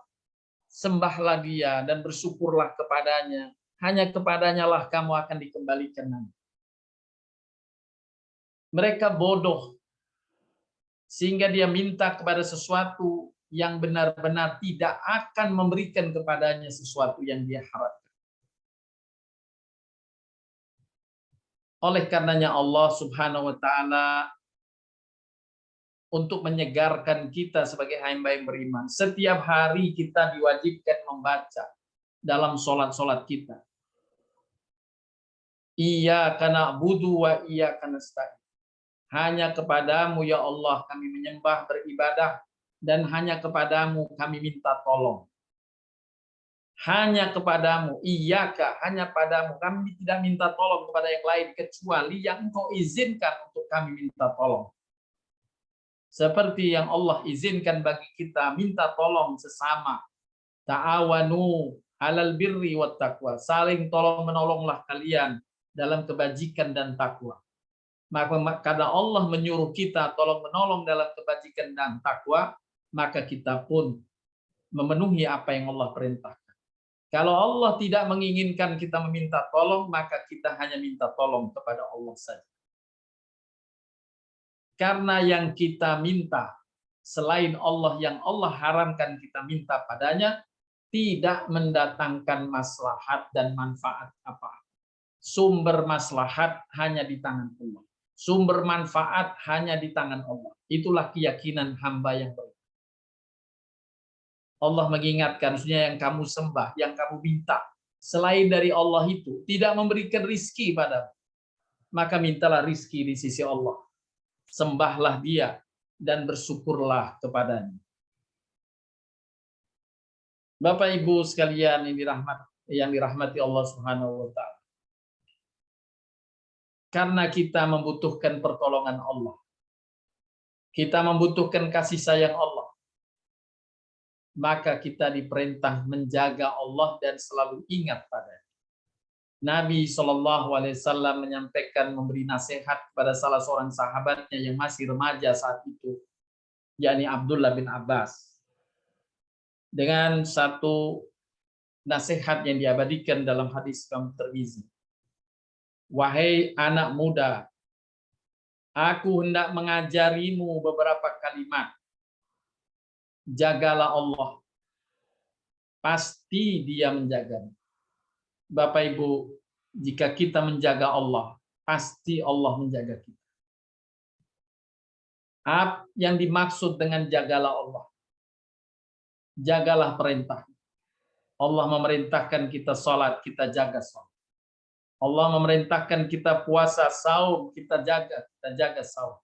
Sembahlah dia dan bersyukurlah kepadanya. Hanya kepadanya lah kamu akan dikembalikan nanti. Mereka bodoh sehingga dia minta kepada sesuatu yang benar-benar tidak akan memberikan kepadanya sesuatu yang dia harapkan. Oleh karenanya Allah Subhanahu wa Ta'ala untuk menyegarkan kita sebagai hamba yang beriman, setiap hari kita diwajibkan membaca dalam sholat-sholat kita, Iyyaka na'budu wa iyyaka nasta'in. Hanya kepadamu ya Allah kami menyembah, beribadah, dan hanya kepadamu kami minta tolong. Hanya kepadamu, iyyaka, hanya padamu. Kami tidak minta tolong kepada yang lain kecuali yang Engkau izinkan untuk kami minta tolong. Seperti yang Allah izinkan bagi kita minta tolong sesama. Ta'awanu 'alal birri wat taqwa. Saling tolong menolonglah kalian dalam kebajikan dan takwa. Maka karena Allah menyuruh kita tolong menolong dalam kebajikan dan takwa, maka kita pun memenuhi apa yang Allah perintahkan. Kalau Allah tidak menginginkan kita meminta tolong, maka kita hanya minta tolong kepada Allah saja. Karena yang kita minta selain Allah, yang Allah haramkan kita minta padanya, tidak mendatangkan maslahat dan manfaat apa-apa. Sumber maslahat hanya di tangan Allah. Sumber manfaat hanya di tangan Allah. Itulah keyakinan hamba yang beriman. Allah mengingatkan, maksudnya yang kamu sembah, yang kamu minta, selain dari Allah itu, tidak memberikan rizki padamu. Maka mintalah rizki di sisi Allah. Sembahlah dia, dan bersyukurlah kepadanya. Bapak Ibu sekalian yang dirahmati Allah Subhanahu wa taala. Karena kita membutuhkan pertolongan Allah. Kita membutuhkan kasih sayang Allah. Maka kita diperintah menjaga Allah dan selalu ingat padanya. Nabi SAW menyampaikan, memberi nasihat kepada salah seorang sahabatnya yang masih remaja saat itu, yakni Abdullah bin Abbas. Dengan satu nasihat yang diabadikan dalam hadis Imam Tirmizi. Wahai anak muda, aku hendak mengajarimu beberapa kalimat. Jagalah Allah. Pasti dia menjagamu. Bapak Ibu, jika kita menjaga Allah, pasti Allah menjaga kita. Apa yang dimaksud dengan jagalah Allah? Jagalah perintah. Allah memerintahkan kita sholat, kita jaga sholat. Allah memerintahkan kita puasa, saum, kita jaga saum.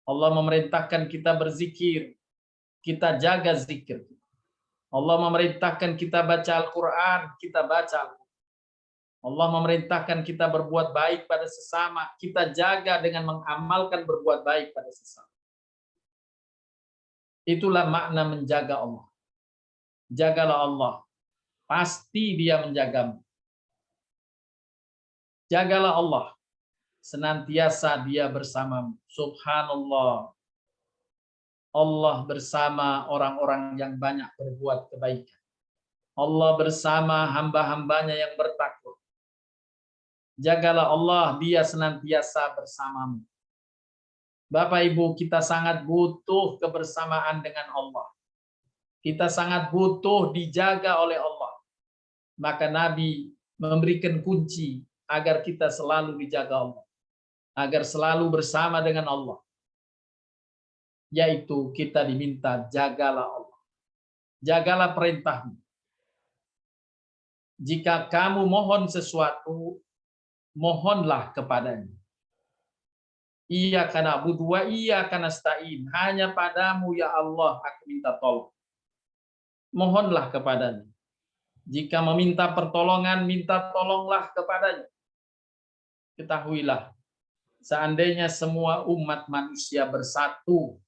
Allah memerintahkan kita berzikir, kita jaga zikir. Allah memerintahkan kita baca Al-Quran, kita baca Al-Quran. Allah memerintahkan kita berbuat baik pada sesama, kita jaga dengan mengamalkan berbuat baik pada sesama. Itulah makna menjaga Allah. Jagalah Allah, pasti dia menjagamu. Jagalah Allah, senantiasa dia bersamamu. Subhanallah. Allah bersama orang-orang yang banyak berbuat kebaikan. Allah bersama hamba-hambanya yang bertakwa. Jagalah Allah, dia senantiasa bersamamu. Bapak Ibu, kita sangat butuh kebersamaan dengan Allah. Kita sangat butuh dijaga oleh Allah. Maka Nabi memberikan kunci agar kita selalu dijaga Allah, agar selalu bersama dengan Allah, yaitu kita diminta jagalah Allah, jagalah perintahmu. Jika kamu mohon sesuatu, mohonlah kepadanya. Iyyaka na'budu wa iyyaka nasta'in. Hanya padamu ya Allah aku minta tolong. Mohonlah kepadanya. Jika meminta pertolongan, minta tolonglah kepadanya. Ketahuilah, seandainya semua umat manusia bersatu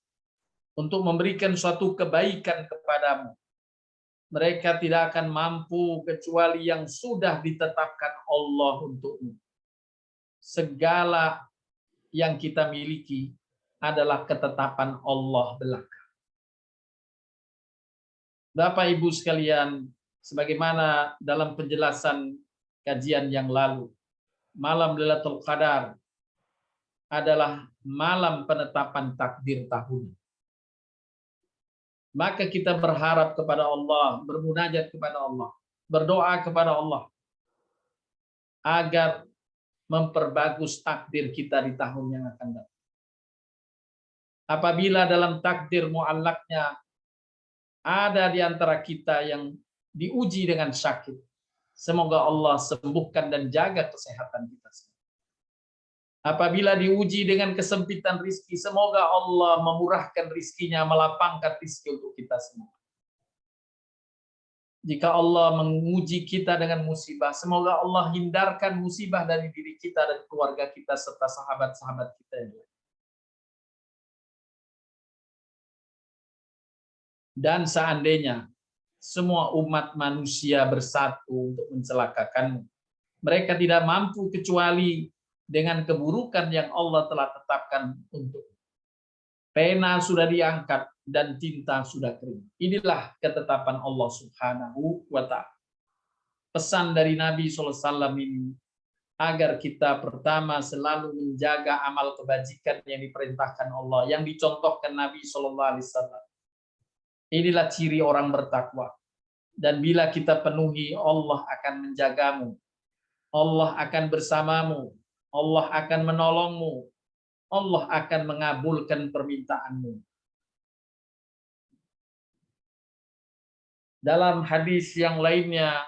untuk memberikan suatu kebaikan kepadamu, mereka tidak akan mampu kecuali yang sudah ditetapkan Allah untukmu. Segala yang kita miliki adalah ketetapan Allah belaka. Bapak Ibu sekalian, sebagaimana dalam penjelasan kajian yang lalu, malam Lailatul Qadar adalah malam penetapan takdir tahun. Maka kita berharap kepada Allah, bermunajat kepada Allah, berdoa kepada Allah agar memperbagus takdir kita di tahun yang akan datang. Apabila dalam takdir mu'allaknya ada di antara kita yang diuji dengan sakit, semoga Allah sembuhkan dan jaga kesehatan kita. Apabila diuji dengan kesempitan rizki, semoga Allah memurahkan rizkinya, melapangkan rizki untuk kita semua. Jika Allah menguji kita dengan musibah, semoga Allah hindarkan musibah dari diri kita dan keluarga kita serta sahabat-sahabat kita yang lain. Dan seandainya semua umat manusia bersatu untuk mencelakakanmu, mereka tidak mampu kecuali dengan keburukan yang Allah telah tetapkan untuk. Pena sudah diangkat dan tinta sudah kering. Inilah ketetapan Allah Subhanahu wa ta'ala. Pesan dari Nabi SAW ini agar kita pertama selalu menjaga amal kebajikan yang diperintahkan Allah, yang dicontohkan Nabi SAW. Inilah ciri orang bertakwa. Dan bila kita penuhi, Allah akan menjagamu. Allah akan bersamamu. Allah akan menolongmu, Allah akan mengabulkan permintaanmu. Dalam hadis yang lainnya,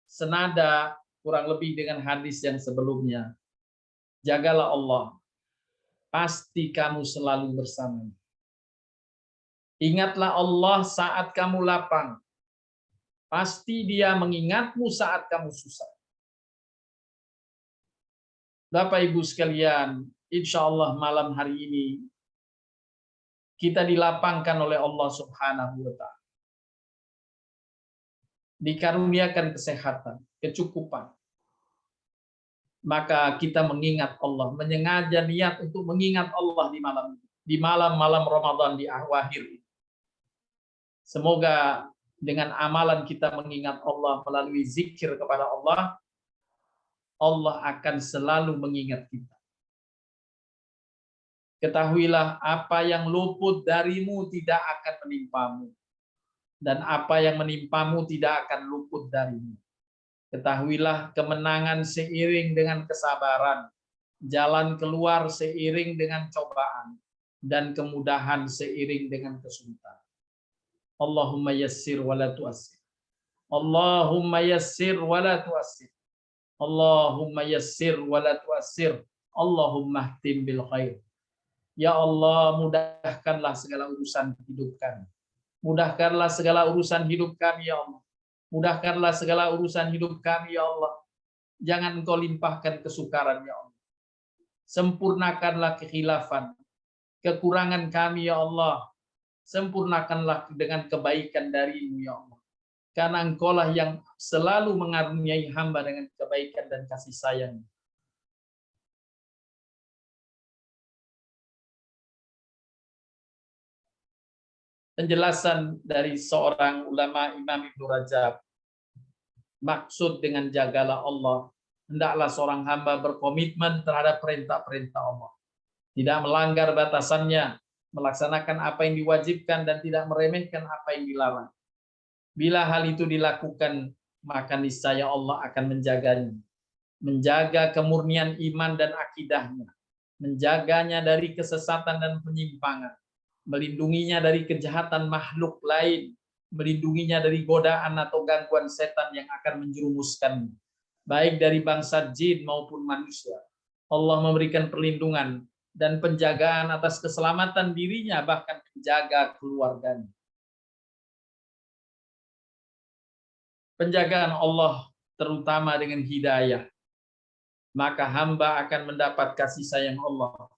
senada kurang lebih dengan hadis yang sebelumnya, jagalah Allah, pasti kamu selalu bersama. Ingatlah Allah saat kamu lapang, pasti Dia mengingatmu saat kamu susah. Bapak Ibu sekalian, insya Allah malam hari ini kita dilapangkan oleh Allah Subhanahu wa Ta'ala. Dikaruniakan kesehatan, kecukupan. Maka kita mengingat Allah, menyengaja niat untuk mengingat Allah di malam-malam Ramadan di akhir ini. Semoga dengan amalan kita mengingat Allah melalui zikir kepada Allah, Allah akan selalu mengingat kita. Ketahuilah apa yang luput darimu tidak akan menimpamu. Dan apa yang menimpamu tidak akan luput darimu. Ketahuilah kemenangan seiring dengan kesabaran, jalan keluar seiring dengan cobaan, dan kemudahan seiring dengan kesulitan. Allahumma yassir wa la tu'assir. Allahumma yassir wa la tu'assir. Allahumma yassir wa la tu'assir. Allahumma ihtim bil khair. Ya Allah, mudahkanlah segala urusan hidup kami. Mudahkanlah segala urusan hidup kami, ya Allah. Mudahkanlah segala urusan hidup kami, ya Allah. Jangan Engkau limpahkan kesukaran, ya Allah. Sempurnakanlah kekhilafan, kekurangan kami, ya Allah. Sempurnakanlah dengan kebaikan dari-Mu, ya Allah. Karena Engkaulah yang selalu mengaruniai hamba dengan kebaikan dan kasih sayang. Penjelasan dari seorang ulama Imam Ibnu Rajab. Maksud dengan jagalah Allah, hendaklah seorang hamba berkomitmen terhadap perintah-perintah Allah. Tidak melanggar batasannya, melaksanakan apa yang diwajibkan dan tidak meremehkan apa yang dilarang. Bila hal itu dilakukan, maka niscaya Allah akan menjaganya. Menjaga kemurnian iman dan akidahnya. Menjaganya dari kesesatan dan penyimpangan. Melindunginya dari kejahatan makhluk lain, melindunginya dari godaan atau gangguan setan yang akan menjerumuskannya, baik dari bangsa jin maupun manusia. Allah memberikan perlindungan dan penjagaan atas keselamatan dirinya, bahkan menjaga keluarganya. Penjagaan Allah terutama dengan hidayah, maka hamba akan mendapat kasih sayang Allah.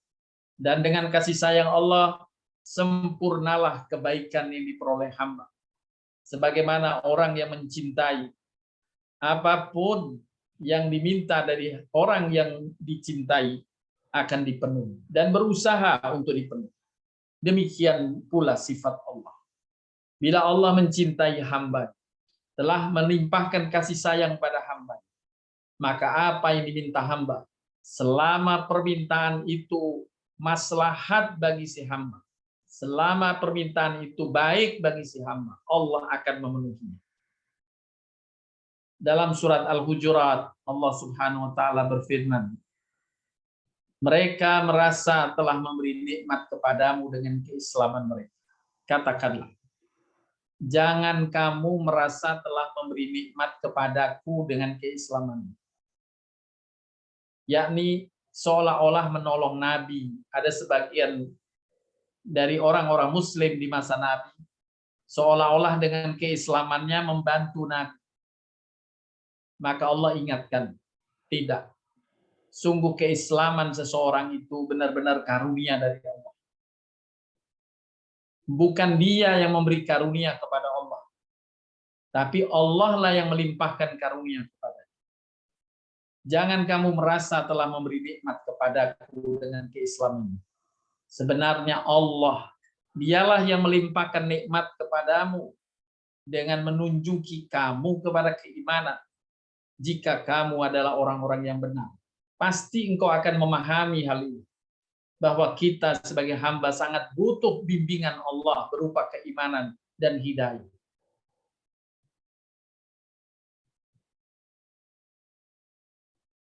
Dan dengan kasih sayang Allah, sempurnalah kebaikan yang diperoleh hamba. Sebagaimana orang yang mencintai, apapun yang diminta dari orang yang dicintai akan dipenuhi dan berusaha untuk dipenuhi. Demikian pula sifat Allah. Bila Allah mencintai hamba, telah melimpahkan kasih sayang pada hamba, maka apa yang diminta hamba, selama permintaan itu maslahat bagi si hamba, selama permintaan itu baik bagi si hamba, Allah akan memenuhinya. Dalam surat Al-Hujurat, Allah Subhanahu wa Ta'ala berfirman, mereka merasa telah memberi nikmat kepadamu dengan keislaman mereka. Katakanlah, jangan kamu merasa telah memberi nikmat kepadaku dengan keislaman. Yakni seolah-olah menolong Nabi. Ada sebagian dari orang-orang Muslim di masa Nabi, seolah-olah dengan keislamannya membantu Nabi. Maka Allah ingatkan, tidak. Sungguh keislaman seseorang itu benar-benar karunia dari Allah. Bukan dia yang memberi karunia kepada Allah, tapi Allah lah yang melimpahkan karunia kepada. Jangan kamu merasa telah memberi nikmat kepadaku dengan keislaman. Sebenarnya Allah, dialah yang melimpahkan nikmat kepadamu dengan menunjuki kamu kepada keimanan. Jika kamu adalah orang-orang yang benar, pasti engkau akan memahami hal ini. Bahwa kita sebagai hamba sangat butuh bimbingan Allah berupa keimanan dan hidayah.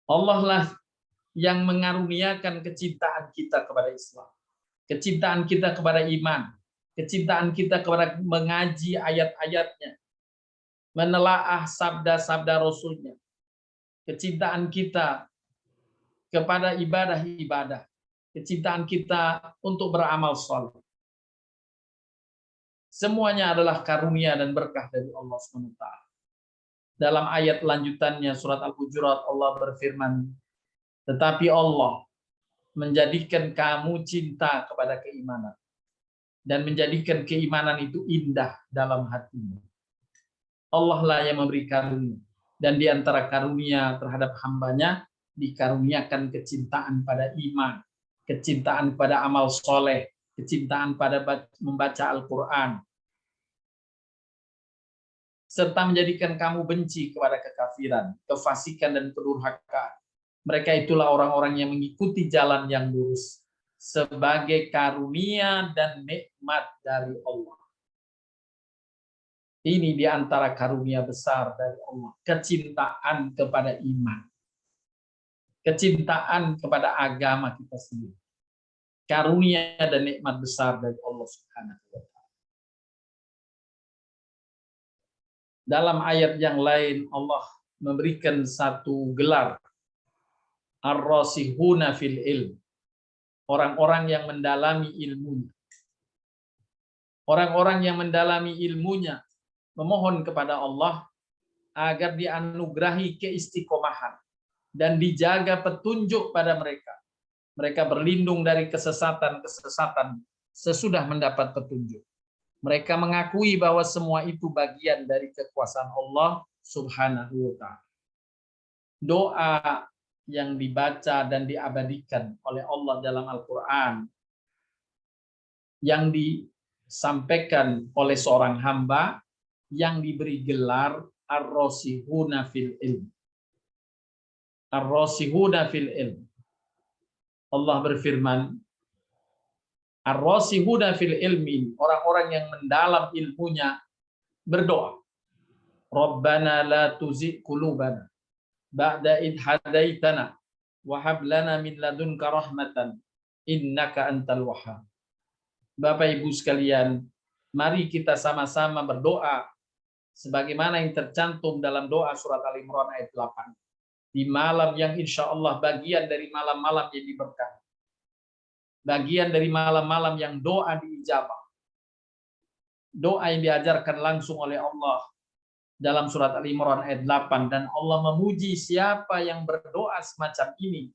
Allah lah yang mengaruniakan kecintaan kita kepada Islam, kecintaan kita kepada iman, kecintaan kita kepada mengaji ayat-ayatnya, menelaah sabda-sabda Rasulnya, kecintaan kita kepada ibadah-ibadah, kecintaan kita untuk beramal saleh. Semuanya adalah karunia dan berkah dari Allah SWT. Dalam ayat lanjutannya surat Al-Hujurat Allah berfirman, tetapi Allah menjadikan kamu cinta kepada keimanan dan menjadikan keimanan itu indah dalam hatimu. Allah lah yang memberi karunia, dan di antara karunia terhadap hambanya dikaruniakan kecintaan pada iman, kecintaan pada amal soleh, kecintaan pada membaca Al-Quran, serta menjadikan kamu benci kepada kekafiran, kefasikan, dan kedurhakaan. Mereka itulah orang-orang yang mengikuti jalan yang lurus sebagai karunia dan nikmat dari Allah. Ini di antara karunia besar dari Allah, kecintaan kepada iman, kecintaan kepada agama kita sendiri. Karunia dan nikmat besar dari Allah Subhanahu wa Ta'ala. Dalam ayat yang lain Allah memberikan satu gelar, ar-rasihuna fil ilm, orang-orang yang mendalami ilmunya. Orang-orang yang mendalami ilmunya memohon kepada Allah agar dianugerahi keistiqomahan dan dijaga petunjuk pada mereka. Mereka berlindung dari kesesatan-kesesatan sesudah mendapat petunjuk. Mereka mengakui bahwa semua itu bagian dari kekuasaan Allah Subhanahu wa Ta'ala. Doa yang dibaca dan diabadikan oleh Allah dalam Al-Quran, yang disampaikan oleh seorang hamba yang diberi gelar ar-rasihuna fil ilm. Ar-rasihuna fil ilm. Allah berfirman, ar-rasihuna fil ilmi, orang-orang yang mendalam ilmunya berdoa, Rabbana la tuzigh qulubana ba'da id hadaitana wa hab lana min ladunka rahmatan innaka antal wahhab. Bapak Ibu sekalian, mari kita sama-sama berdoa sebagaimana yang tercantum dalam doa surat Al-Imran ayat 8. Di malam yang insya Allah bagian dari malam-malam yang diberkahi. Bagian dari malam-malam yang doa diijabah. Doa yang diajarkan langsung oleh Allah dalam surat Al-Imran ayat 8. Dan Allah memuji siapa yang berdoa semacam ini.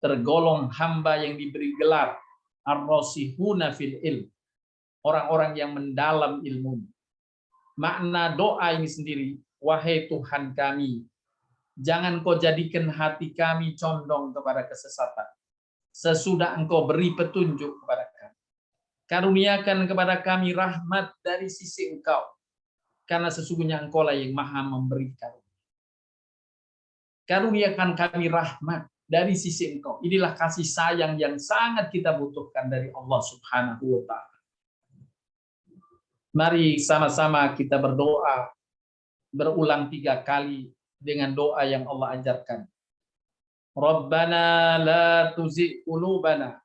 Tergolong hamba yang diberi gelar ar-rasihuna fil ilm. Orang-orang yang mendalam ilmu. Makna doa ini sendiri, wahai Tuhan kami, jangan kau jadikan hati kami condong kepada kesesatan. Sesudah engkau beri petunjuk kepada kami. Karuniakan kepada kami rahmat dari sisi engkau. Karena sesungguhnya engkau lah yang maha memberi karunia. Karuniakan kami rahmat dari sisi engkau. Inilah kasih sayang yang sangat kita butuhkan dari Allah Subhanahu wa Ta'ala. Mari sama-sama kita berdoa berulang 3 kali dengan doa yang Allah ajarkan. Rabbana la tuzigh qulubana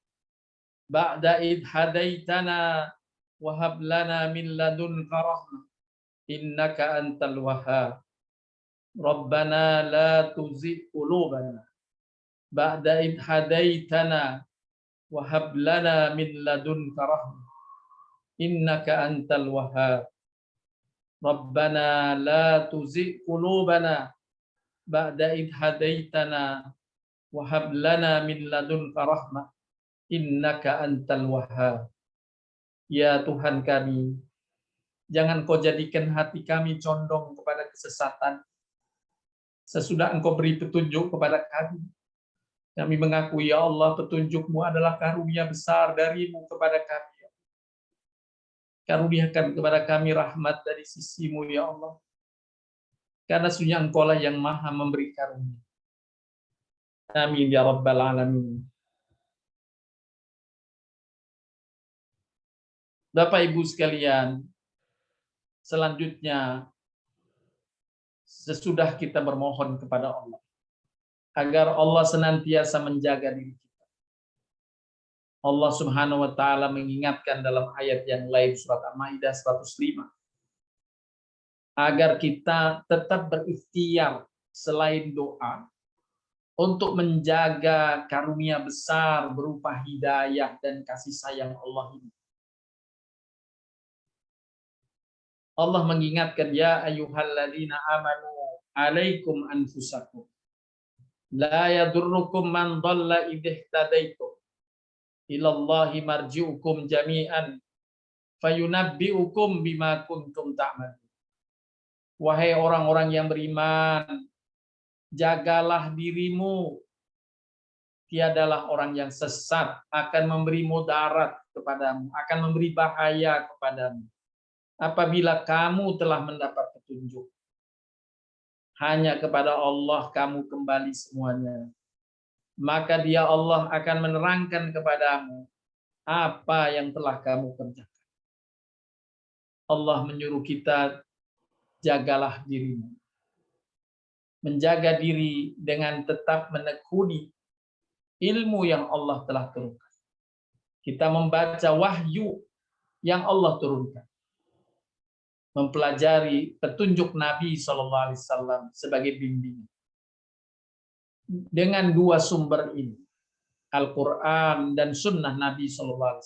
ba'da id hadaitana wa hab lana min ladunka rahmah innaka antal wahhab. Rabbana la tuzigh qulubana ba'da id hadaitana wa hab lana min ladunka rahmah innaka antal wahhab. Rabbana la tuzigh qulubana ba'da id hadaitana wa hab lana min ladunka rahmah innaka antal wahhab. Ya Tuhan kami, jangan kau jadikan hati kami condong kepada kesesatan. Sesudah engkau beri petunjuk kepada kami, kami mengakui ya Allah petunjukmu adalah karunia besar darimu kepada kami. Karuniakan kepada kami rahmat dari sisimu ya Allah. Karena sesungguhnya engkau lah yang maha memberi karunia. Amin ya rabbal alamin. Bapak Ibu sekalian, selanjutnya sesudah kita bermohon kepada Allah, agar Allah senantiasa menjaga diri kita. Allah Subhanahu wa taala mengingatkan dalam ayat yang lain surat Al-Maidah 105 agar kita tetap berikhtiar selain doa untuk menjaga karunia besar berupa hidayah dan kasih sayang Allah ini. Allah mengingatkan, ya ayyuhalladzina amanu alaikum anfusakum la yadurrukum man dhalla idhtadaitum ilallahi marji'ukum jami'an fayunabbi'ukum bima kuntum ta'malun. Wahai orang-orang yang beriman, jagalah dirimu, tiadalah orang yang sesat akan memberi mudarat kepadamu, akan memberi bahaya kepadamu apabila kamu telah mendapat petunjuk. Hanya kepada Allah kamu kembali semuanya. Maka Dia Allah akan menerangkan kepadamu apa yang telah kamu kerjakan. Allah menyuruh kita, jagalah dirimu. Menjaga diri dengan tetap menekuni ilmu yang Allah telah turunkan. Kita membaca wahyu yang Allah turunkan. Mempelajari petunjuk Nabi SAW sebagai bimbingan. Dengan dua sumber ini, Al-Quran dan Sunnah Nabi SAW,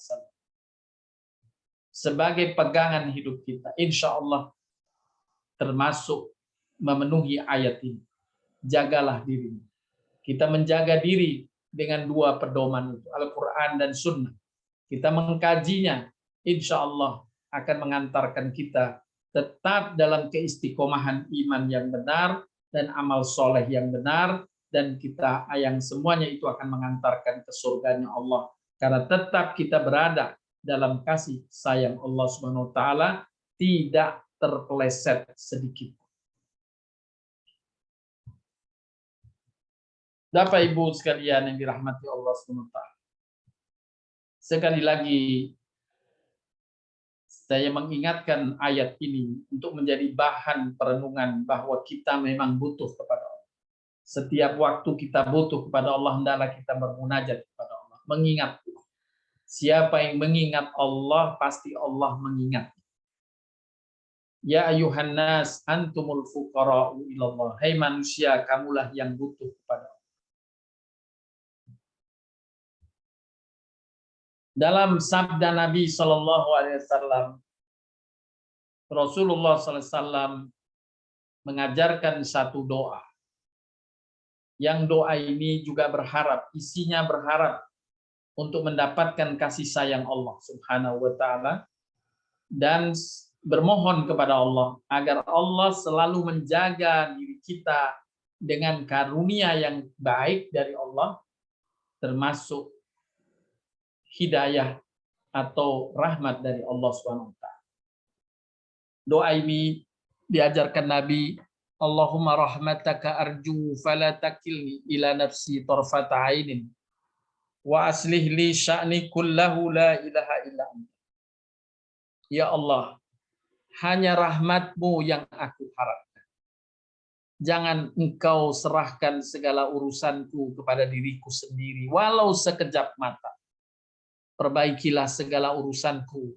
sebagai pegangan hidup kita, insya Allah termasuk memenuhi ayat ini. Jagalah dirimu. Kita menjaga diri dengan dua pedoman itu, Al-Quran dan Sunnah. Kita mengkajinya, insya Allah akan mengantarkan kita tetap dalam keistiqomahan iman yang benar dan amal soleh yang benar, dan kita yang semuanya itu akan mengantarkan ke surganya Allah, karena tetap kita berada dalam kasih sayang Allah Subhanahu wa taala, tidak terpeleset sedikit. Bapak Ibu sekalian yang dirahmati Allah Subhanahu wa taala, sekali lagi saya mengingatkan ayat ini untuk menjadi bahan perenungan bahwa kita memang butuh kepada Allah. Setiap waktu kita butuh kepada Allah, hendaklah kita bermunajat kepada Allah, mengingat. Siapa yang mengingat Allah, pasti Allah mengingat. Ya ayuhan nas antumul fuqara'u ilallah. Hai manusia, kamulah yang butuh kepada Allah. Dalam sabda Nabi SAW, Rasulullah SAW mengajarkan satu doa. Yang doa ini juga berharap, isinya berharap untuk mendapatkan kasih sayang Allah Subhanahu wa taala, dan bermohon kepada Allah agar Allah selalu menjaga diri kita dengan karunia yang baik dari Allah, termasuk hidayah atau rahmat dari Allah Subhanahu wa taala. Doa ini diajarkan Nabi, Allahumma rahmataka arju fala takilni ila nafsi tarfata ainin wa aslih li sya'ni kullahu la ilaha illa anta. Ya Allah, hanya rahmat-Mu yang aku harapkan. Jangan Engkau serahkan segala urusanku kepada diriku sendiri, walau sekejap mata. Perbaikilah segala urusanku.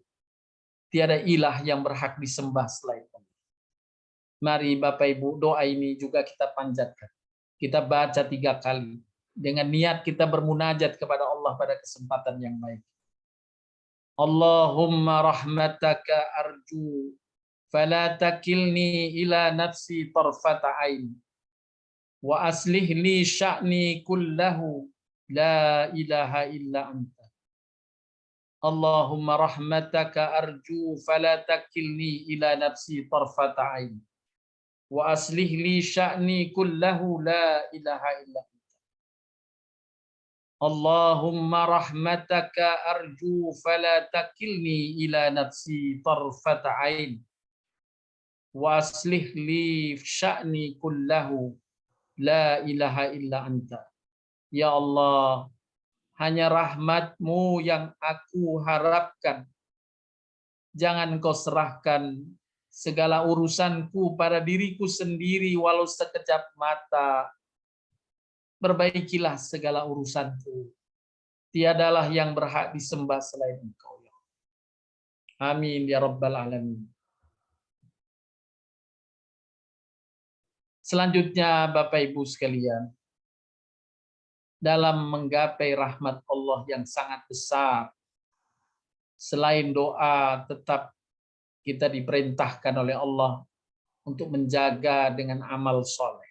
Tiada ilah yang berhak disembah selain Allah. Mari Bapak Ibu, doa ini juga kita panjatkan. Kita baca 3 kali. Dengan niat kita bermunajat kepada Allah pada kesempatan yang baik. Allahumma rahmataka arju fala takilni ila nafsi tarfata ain wa aslih li sya'ni kullahu la ilaha illa anta. Allahumma rahmataka arju fala takilni ila nafsi tarfata ain wa aslih li sya'ni kullahu la ilaha illa anta. Allahumma rahmataka arju fala takilni ila nafsi tarfata ain wa aslih li sya'ni kullahu la ilaha illa anta. Ya Allah, hanya rahmat-Mu yang aku harapkan. Jangan Engkau serahkan segala urusanku pada diriku sendiri walau sekejap mata. perbaikilah segala urusanku. Tiadalah yang berhak disembah selain Engkau. Amin ya rabbal alamin. Selanjutnya Bapak Ibu sekalian, dalam menggapai rahmat Allah yang sangat besar, selain doa, tetap kita diperintahkan oleh Allah untuk menjaga dengan amal soleh.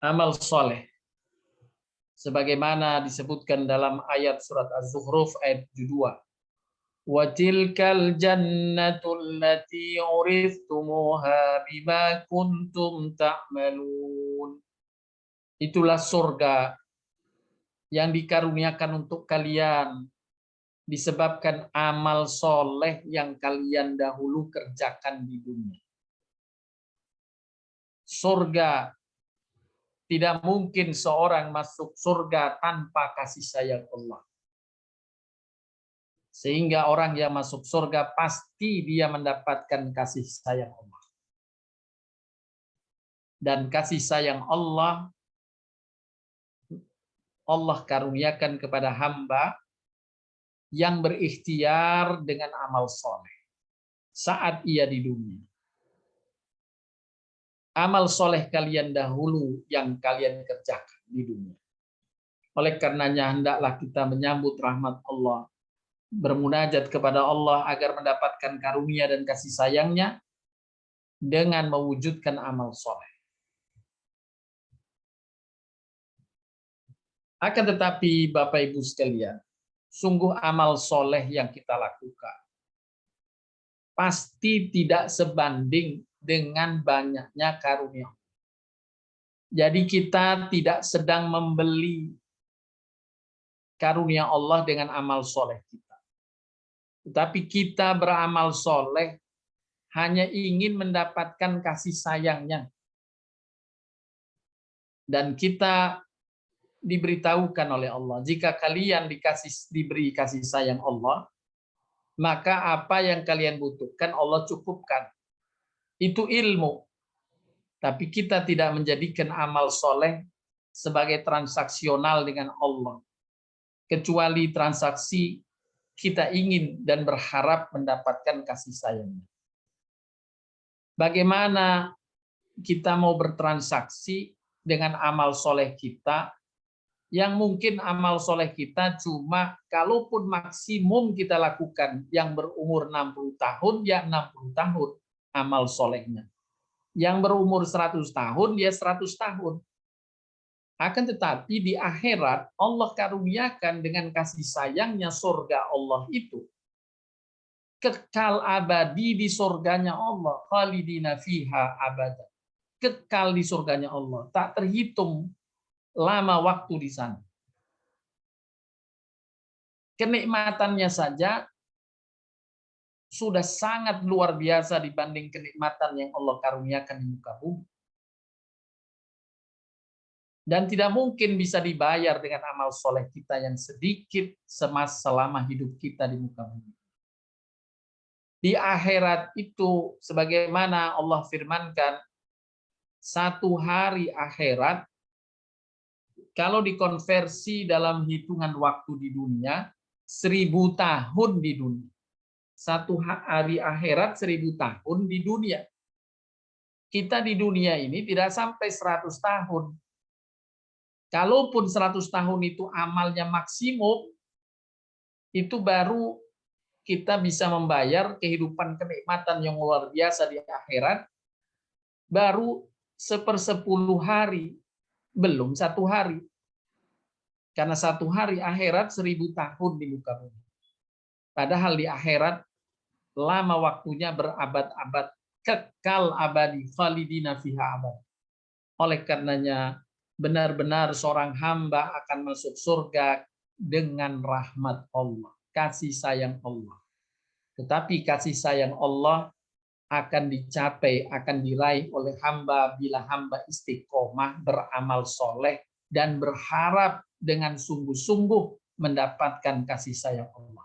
Amal soleh, sebagaimana disebutkan dalam ayat surat Az-Zukhruf ayat 2. Wa tilkal jannatul lati uristumuha bima kuntum ta'malun. Itulah surga yang dikaruniakan untuk kalian disebabkan amal soleh yang kalian dahulu kerjakan di dunia. Surga, tidak mungkin seorang masuk surga tanpa kasih sayang Allah. Sehingga orang yang masuk surga pasti dia mendapatkan kasih sayang Allah. Dan kasih sayang Allah karuniakan kepada hamba yang berikhtiar dengan amal soleh saat ia di dunia. Amal soleh kalian dahulu yang kalian kerjakan di dunia. Oleh karenanya hendaklah kita menyambut rahmat Allah, bermunajat kepada Allah agar mendapatkan karunia dan kasih sayangnya dengan mewujudkan amal soleh. Akan tetapi Bapak Ibu sekalian, sungguh amal soleh yang kita lakukan pasti tidak sebanding dengan banyaknya karunia. Jadi kita tidak sedang membeli karunia Allah dengan amal soleh kita. Tetapi kita beramal soleh hanya ingin mendapatkan kasih sayangnya. Dan kita diberitahukan oleh Allah, jika kalian diberi kasih sayang Allah, maka apa yang kalian butuhkan Allah cukupkan. Itu ilmu. Tapi kita tidak menjadikan amal soleh sebagai transaksional dengan Allah. Kecuali transaksi kita ingin dan berharap mendapatkan kasih sayangnya. Bagaimana kita mau bertransaksi dengan amal soleh kita, yang mungkin amal soleh kita cuma kalaupun maksimum kita lakukan yang berumur 60 tahun, ya 60 tahun amal solehnya. Yang berumur 100 tahun, ya 100 tahun. Akan tetapi di akhirat Allah karuniakan dengan kasih sayangnya surga Allah itu kekal abadi di surganya Allah, khalidina fiha abada. Kekal di surganya Allah, tak terhitung lama waktu di sana. Kenikmatannya saja sudah sangat luar biasa dibanding kenikmatan yang Allah karuniakan di muka bumi. Dan tidak mungkin bisa dibayar dengan amal soleh kita yang sedikit selama hidup kita di muka bumi. Di akhirat itu, sebagaimana Allah firmankan, satu hari akhirat, kalau dikonversi dalam hitungan waktu di dunia, 1000 tahun di dunia. Satu hari akhirat 1000 tahun di dunia. Kita di dunia ini tidak sampai 100 tahun. Kalaupun 100 tahun itu amalnya maksimum, itu baru kita bisa membayar kehidupan kenikmatan yang luar biasa di akhirat, baru 1/10 hari, belum 1 hari. Karena 1 hari akhirat 1000 tahun di muka bumi. Padahal di akhirat lama waktunya berabad-abad, kekal abadi, khalidina fiha abad. Oleh karenanya benar-benar seorang hamba akan masuk surga dengan rahmat Allah, kasih sayang Allah. Tetapi kasih sayang Allah akan dicapai, akan diraih oleh hamba bila hamba istiqomah beramal soleh dan berharap dengan sungguh-sungguh mendapatkan kasih sayang Allah.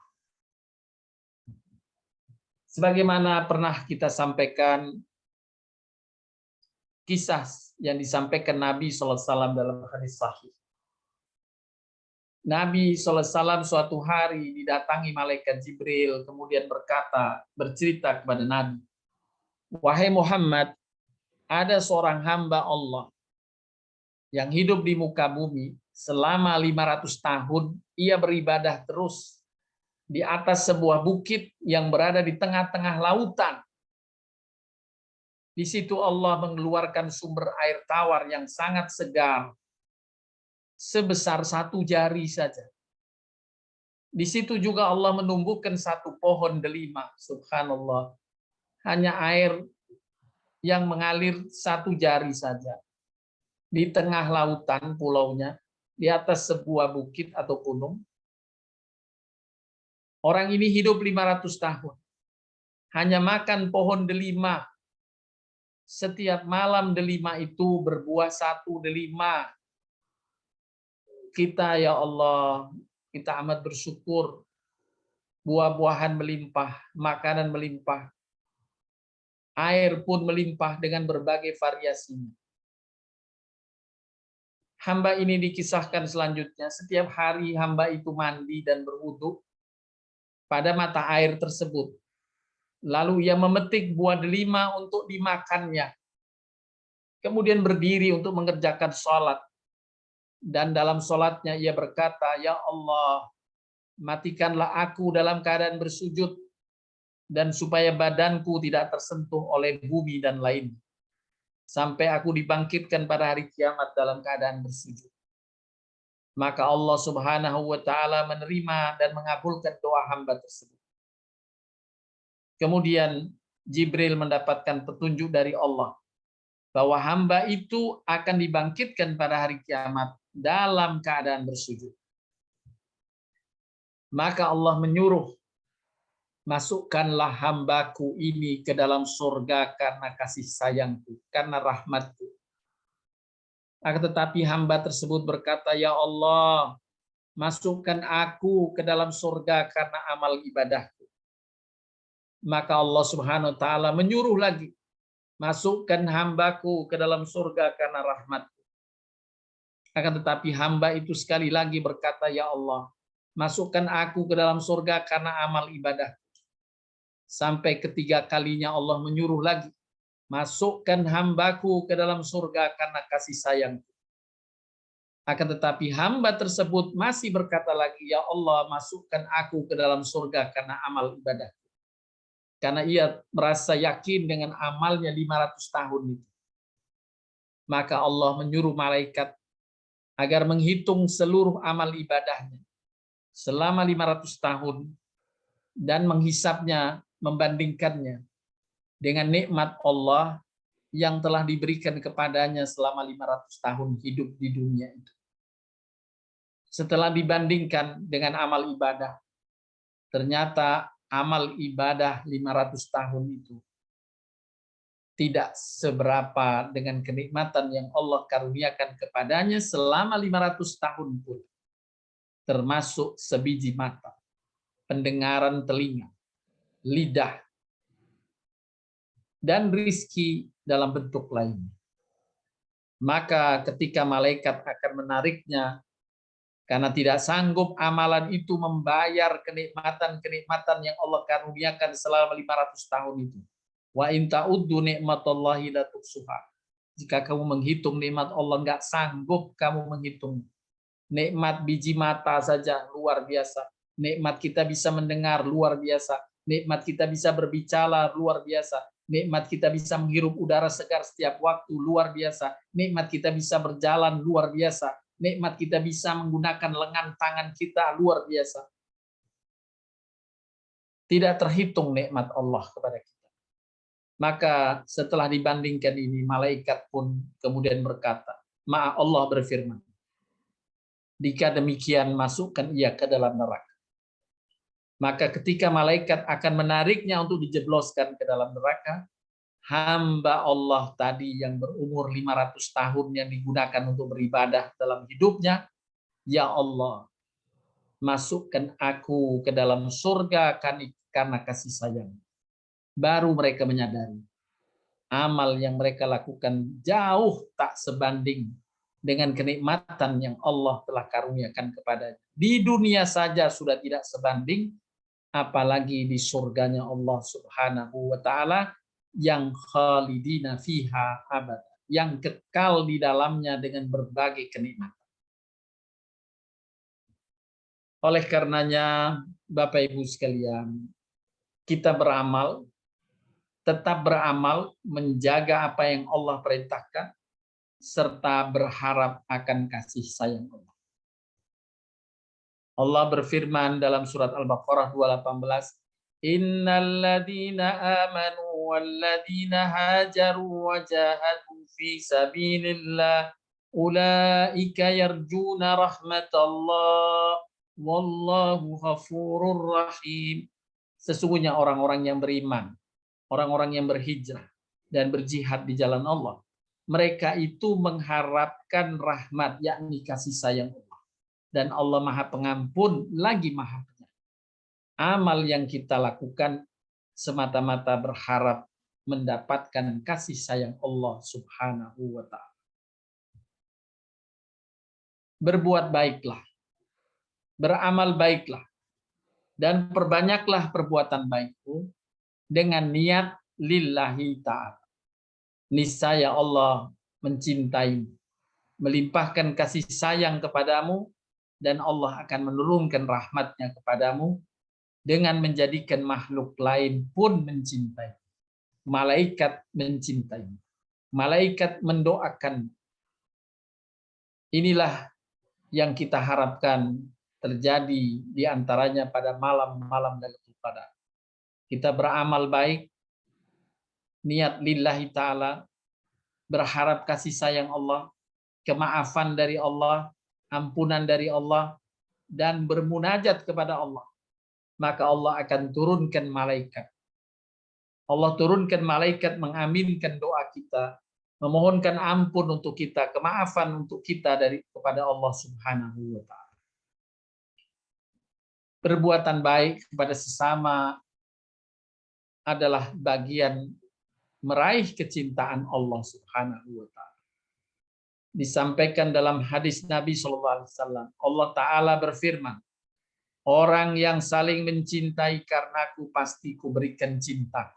Sebagaimana pernah kita sampaikan, kisah yang disampaikan Nabi SAW dalam hadis sahih. Nabi SAW suatu hari didatangi malaikat Jibril, kemudian bercerita kepada Nabi, wahai Muhammad, ada seorang hamba Allah yang hidup di muka bumi selama 500 tahun, ia beribadah terus di atas sebuah bukit yang berada di tengah-tengah lautan. Di situ Allah mengeluarkan sumber air tawar yang sangat segar, sebesar 1 jari saja. Di situ juga Allah menumbuhkan satu pohon delima, subhanallah. Hanya air yang mengalir 1 jari saja. Di tengah lautan pulaunya, di atas sebuah bukit atau gunung. Orang ini hidup 500 tahun. Hanya makan pohon delima. Setiap malam delima itu berbuah 1 delima. Kita ya Allah, kita amat bersyukur. Buah-buahan melimpah, makanan melimpah. Air pun melimpah dengan berbagai variasinya. Hamba ini dikisahkan selanjutnya, setiap hari hamba itu mandi dan berwudu pada mata air tersebut. Lalu ia memetik buah delima untuk dimakannya. Kemudian berdiri untuk mengerjakan sholat. Dan dalam sholatnya ia berkata, ya Allah, matikanlah aku dalam keadaan bersujud, dan supaya badanku tidak tersentuh oleh bumi dan lain, sampai aku dibangkitkan pada hari kiamat dalam keadaan bersujud. Maka Allah Subhanahu wa Ta'ala menerima dan mengabulkan doa hamba tersebut. Kemudian Jibril mendapatkan petunjuk dari Allah bahwa hamba itu akan dibangkitkan pada hari kiamat dalam keadaan bersujud. Maka Allah menyuruh, masukkanlah hambaku ini ke dalam surga karena kasih sayangku, karena rahmatku. Akan tetapi hamba tersebut berkata, ya Allah, masukkan aku ke dalam surga karena amal ibadahku. Maka Allah Subhanahu wa Ta'ala menyuruh lagi, masukkan hambaku ke dalam surga karena rahmatku. Akan tetapi hamba itu sekali lagi berkata, ya Allah, masukkan aku ke dalam surga karena amal ibadah. Sampai ketiga kalinya Allah menyuruh lagi, masukkan hambaku ke dalam surga karena kasih sayangku. Akan tetapi hamba tersebut masih berkata lagi, ya Allah, masukkan aku ke dalam surga karena amal ibadah. Karena ia merasa yakin dengan amalnya 500 tahun itu. Maka Allah menyuruh malaikat agar menghitung seluruh amal ibadahnya selama 500 tahun dan menghisapnya, membandingkannya dengan nikmat Allah yang telah diberikan kepadanya selama 500 tahun hidup di dunia itu. Setelah dibandingkan dengan amal ibadah, ternyata amal ibadah 500 tahun itu tidak seberapa dengan kenikmatan yang Allah karuniakan kepadanya selama 500 tahun pun. Termasuk sebiji mata, pendengaran telinga, lidah, dan rizki dalam bentuk lainnya. Maka ketika malaikat akan menariknya, karena tidak sanggup amalan itu membayar kenikmatan-kenikmatan yang Allah karuniakan selama 500 tahun itu. Wa in ta'uddu ni'matallahi la tuhsuha. Jika kamu menghitung nikmat Allah, nggak sanggup kamu menghitung. Nikmat biji mata saja luar biasa. Nikmat kita bisa mendengar luar biasa. Nikmat kita bisa berbicara luar biasa. Nikmat kita bisa menghirup udara segar setiap waktu luar biasa. Nikmat kita bisa berjalan luar biasa. Nikmat kita bisa menggunakan lengan tangan kita luar biasa. Tidak terhitung nikmat Allah kepada kita. Maka setelah dibandingkan ini, malaikat pun kemudian berkata, Allah berfirman, jika demikian masukkan ia ke dalam neraka. Maka ketika malaikat akan menariknya untuk dijebloskan ke dalam neraka, hamba Allah tadi yang berumur 500 tahun yang digunakan untuk beribadah dalam hidupnya, ya Allah, masukkan aku ke dalam surga karena kasih sayang. Baru mereka menyadari amal yang mereka lakukan jauh tak sebanding dengan kenikmatan yang Allah telah karuniakan kepadanya. Di dunia saja sudah tidak sebanding, apalagi di surganya Allah Subhanahu wa taala yang khalidina fiha abad, yang kekal di dalamnya dengan berbagai kenikmatan. Oleh karenanya, Bapak Ibu sekalian, kita beramal, tetap beramal, menjaga apa yang Allah perintahkan, serta berharap akan kasih sayang Allah. Allah berfirman dalam surat Al-Baqarah 218, Innal ladzina amanu wal ladzina hajaru wa jahadu fi sabilillah ulaika yarjuna rahmatallah wallahu ghafurur rahim. Sesungguhnya orang-orang yang beriman, orang-orang yang berhijrah dan berjihad di jalan Allah, mereka itu mengharapkan rahmat, yakni kasih sayang Allah. Dan Allah Maha Pengampun lagi Maha Penyayang. Amal yang kita lakukan semata-mata berharap mendapatkan kasih sayang Allah Subhanahu wa taala. Berbuat baiklah, beramal baiklah, dan perbanyaklah perbuatan baikku dengan niat lillahi ta'ala. Niscaya Allah mencintai, melimpahkan kasih sayang kepadamu, dan Allah akan menurunkan rahmatnya kepadamu dengan menjadikan makhluk lain pun mencintai. Malaikat mencintai. Malaikat mendoakan. Inilah yang kita harapkan terjadi di antaranya pada malam-malam Lailatul Qadar. Kita beramal baik, niat lillahi ta'ala, berharap kasih sayang Allah, kemaafan dari Allah, ampunan dari Allah, dan bermunajat kepada Allah. Maka Allah akan turunkan malaikat. Allah turunkan malaikat mengaminkan doa kita, memohonkan ampun untuk kita, kemaafan untuk kita kepada Allah Subhanahu wa taala. Perbuatan baik kepada sesama adalah bagian meraih kecintaan Allah Subhanahu wa taala. Disampaikan dalam hadis Nabi SAW, Allah Ta'ala berfirman, orang yang saling mencintai karenaku pasti kuberikan cintaku.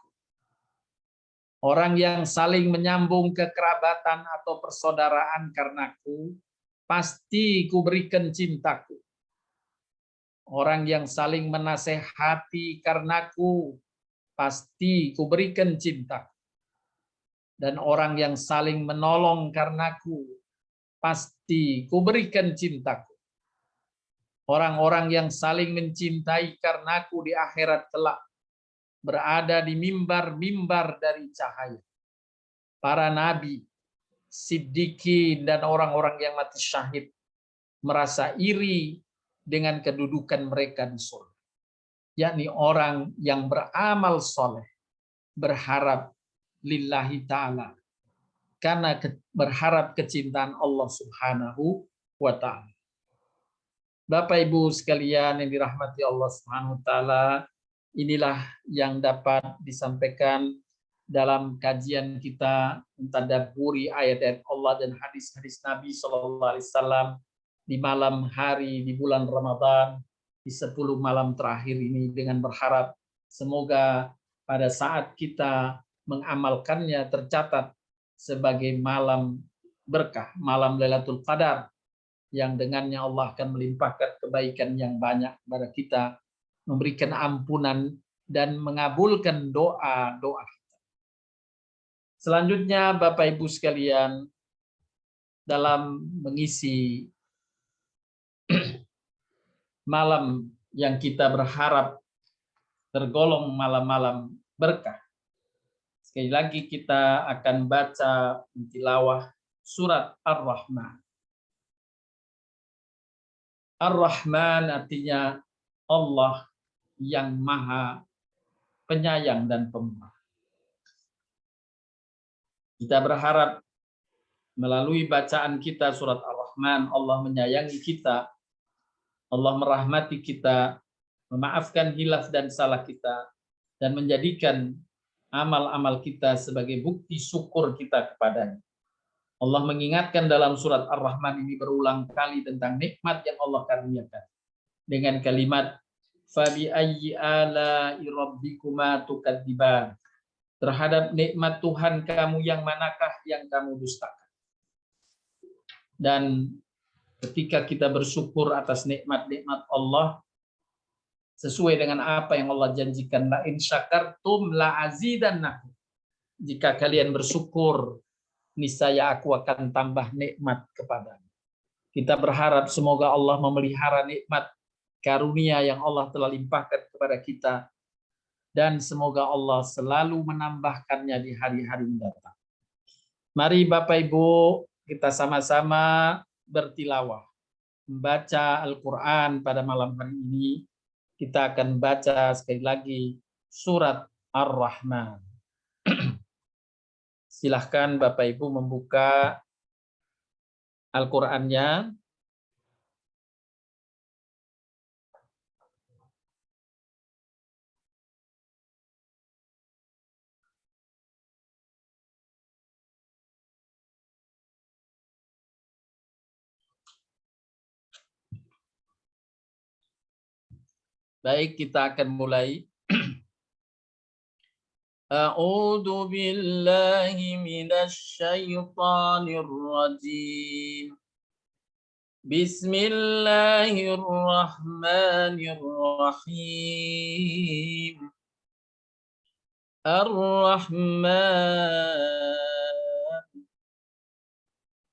Orang yang saling menyambung kekerabatan atau persaudaraan karenaku pasti kuberikan cintaku. Orang yang saling menasehati karenaku pasti kuberikan cintaku. Dan orang yang saling menolong karenaku pasti kuberikan cintaku. Orang-orang yang saling mencintai karenaku di akhirat kelak berada di mimbar-mimbar dari cahaya. Para nabi, siddiqin, dan orang-orang yang mati syahid merasa iri dengan kedudukan mereka di surga. Yakni orang yang beramal soleh, berharap lillahi ta'ala, karena berharap kecintaan Allah Subhanahu wa ta'ala. Bapak Ibu sekalian yang dirahmati Allah Subhanahu wa ta'ala, inilah yang dapat disampaikan dalam kajian kita mentadabburi ayat-ayat Allah dan hadis-hadis Nabi sallallahu alaihi wasallam di malam hari di bulan Ramadan, di 10 malam terakhir ini, dengan berharap semoga pada saat kita mengamalkannya tercatat sebagai malam berkah, malam Lailatul Qadar, yang dengannya Allah akan melimpahkan kebaikan yang banyak kepada kita, memberikan ampunan dan mengabulkan doa-doa kita. Selanjutnya Bapak Ibu sekalian, dalam mengisi malam yang kita berharap tergolong malam-malam berkah, sekali lagi kita akan baca tilawah surat Ar-Rahman. Ar-Rahman artinya Allah yang Maha Penyayang dan Pemurah. Kita berharap melalui bacaan kita surat Ar-Rahman, Allah menyayangi kita, Allah merahmati kita, memaafkan hilaf dan salah kita, dan menjadikan amal-amal kita sebagai bukti syukur kita kepadanya. Allah mengingatkan dalam surat Ar-Rahman ini berulang kali tentang nikmat yang Allah karuniakan dengan kalimat fabi ayyi ala'i rabbikuma tukadziban. Terhadap nikmat Tuhan kamu yang manakah yang kamu dustakan. Dan ketika kita bersyukur atas nikmat-nikmat Allah sesuai dengan apa yang Allah janjikan, la in syakartum la azidannakum. Jika kalian bersyukur, niscaya aku akan tambah nikmat kepadamu. Kita berharap semoga Allah memelihara nikmat karunia yang Allah telah limpahkan kepada kita, dan semoga Allah selalu menambahkannya di hari-hari mendatang. Mari Bapak Ibu, kita sama-sama bertilawah, membaca Al-Quran pada malam hari ini. Kita akan baca sekali lagi surat Ar-Rahman. Silahkan Bapak Ibu membuka Al-Qur'annya. Baik, kita akan mulai. A'udzu billahi minasy syaithanir rajim. Bismillahirrahmanirrahim. Ar-Rahman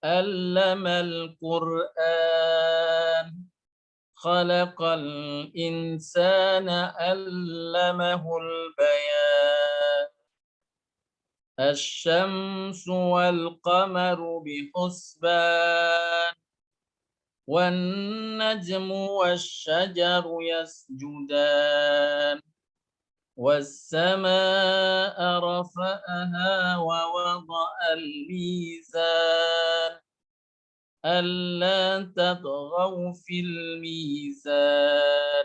'allamal Qur'an. Khalaqal insana 'allamahul bayan. Asy-syamsu wal qamaru bihusban. Wan najmu wasy-syajaru yasjudan. Was-samaa'a rafa'aha wa wada'al mizan. ألا تطغوا في الميزان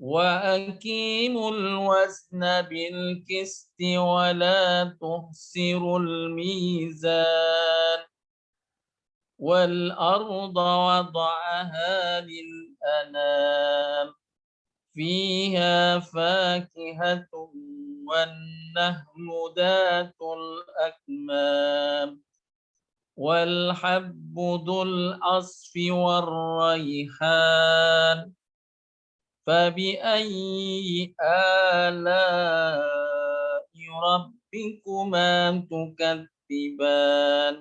وأقيموا الوزن بالقسط ولا تخسروا الميزان والأرض وضعها للأنام فيها فاكهة والنخل ذات الأكمام والحب ذو العصف والريحان فبأي آلاء ربكما تكذبان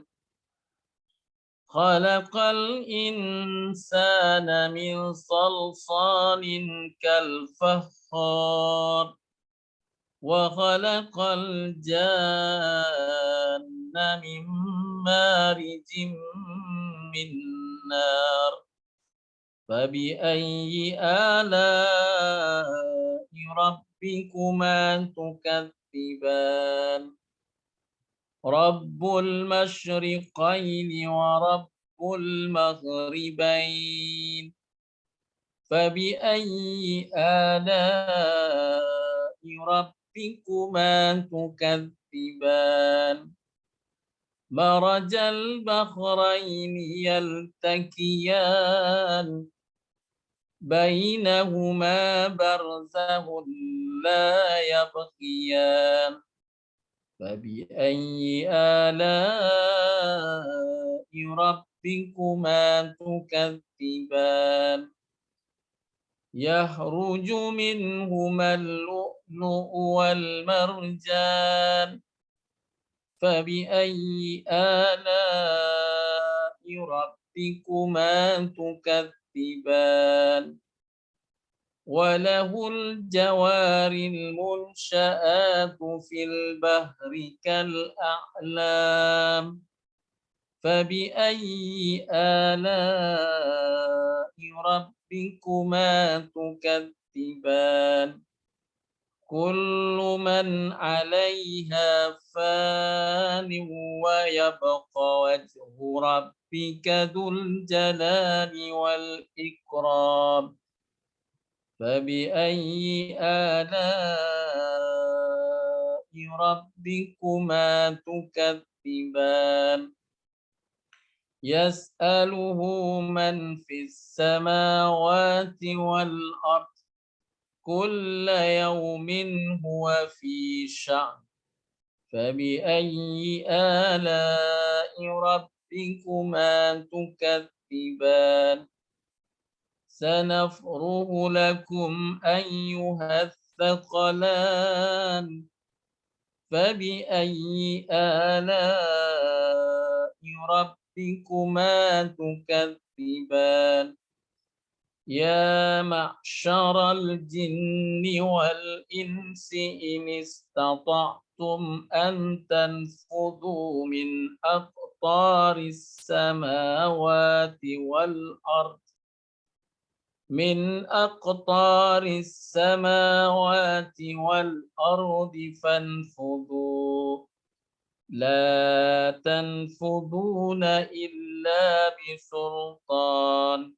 خلق الإنسان من صلصال كالفخار وخلق الجان من مارج من نار فبأي آلاء ربكما تكذبان رب المشرقين ورب المغربين فبأي آلاء ربكما تكذبان مرج البحرين يلتقيان بينهما برزخ لا يبغيان فبأي آلاء ربكما تكذبان يخرج منهما اللؤلؤ والمرجان فبأي آلاء ربكما تكذبان وله الجوار المنشآت في البحر كالأعلام فبأي آلاء ربكما تكذبان كل من عليها فان ويبقى وجه ربك ذو الجلال والإكرام فبأي آلاء ربكما تكذبان يسأله من في السماوات والأرض كل يوم هو في شأن فبأي آلاء ربكما تكذبان سنفرغ لكم أيها الثقلان فبأي آلاء ربكما تكذبان يا معشر الجن والإنس إن استطعتم أن تنفذوا من أقطار السماوات والأرض فانفذوا لا تنفذون إلا بسلطان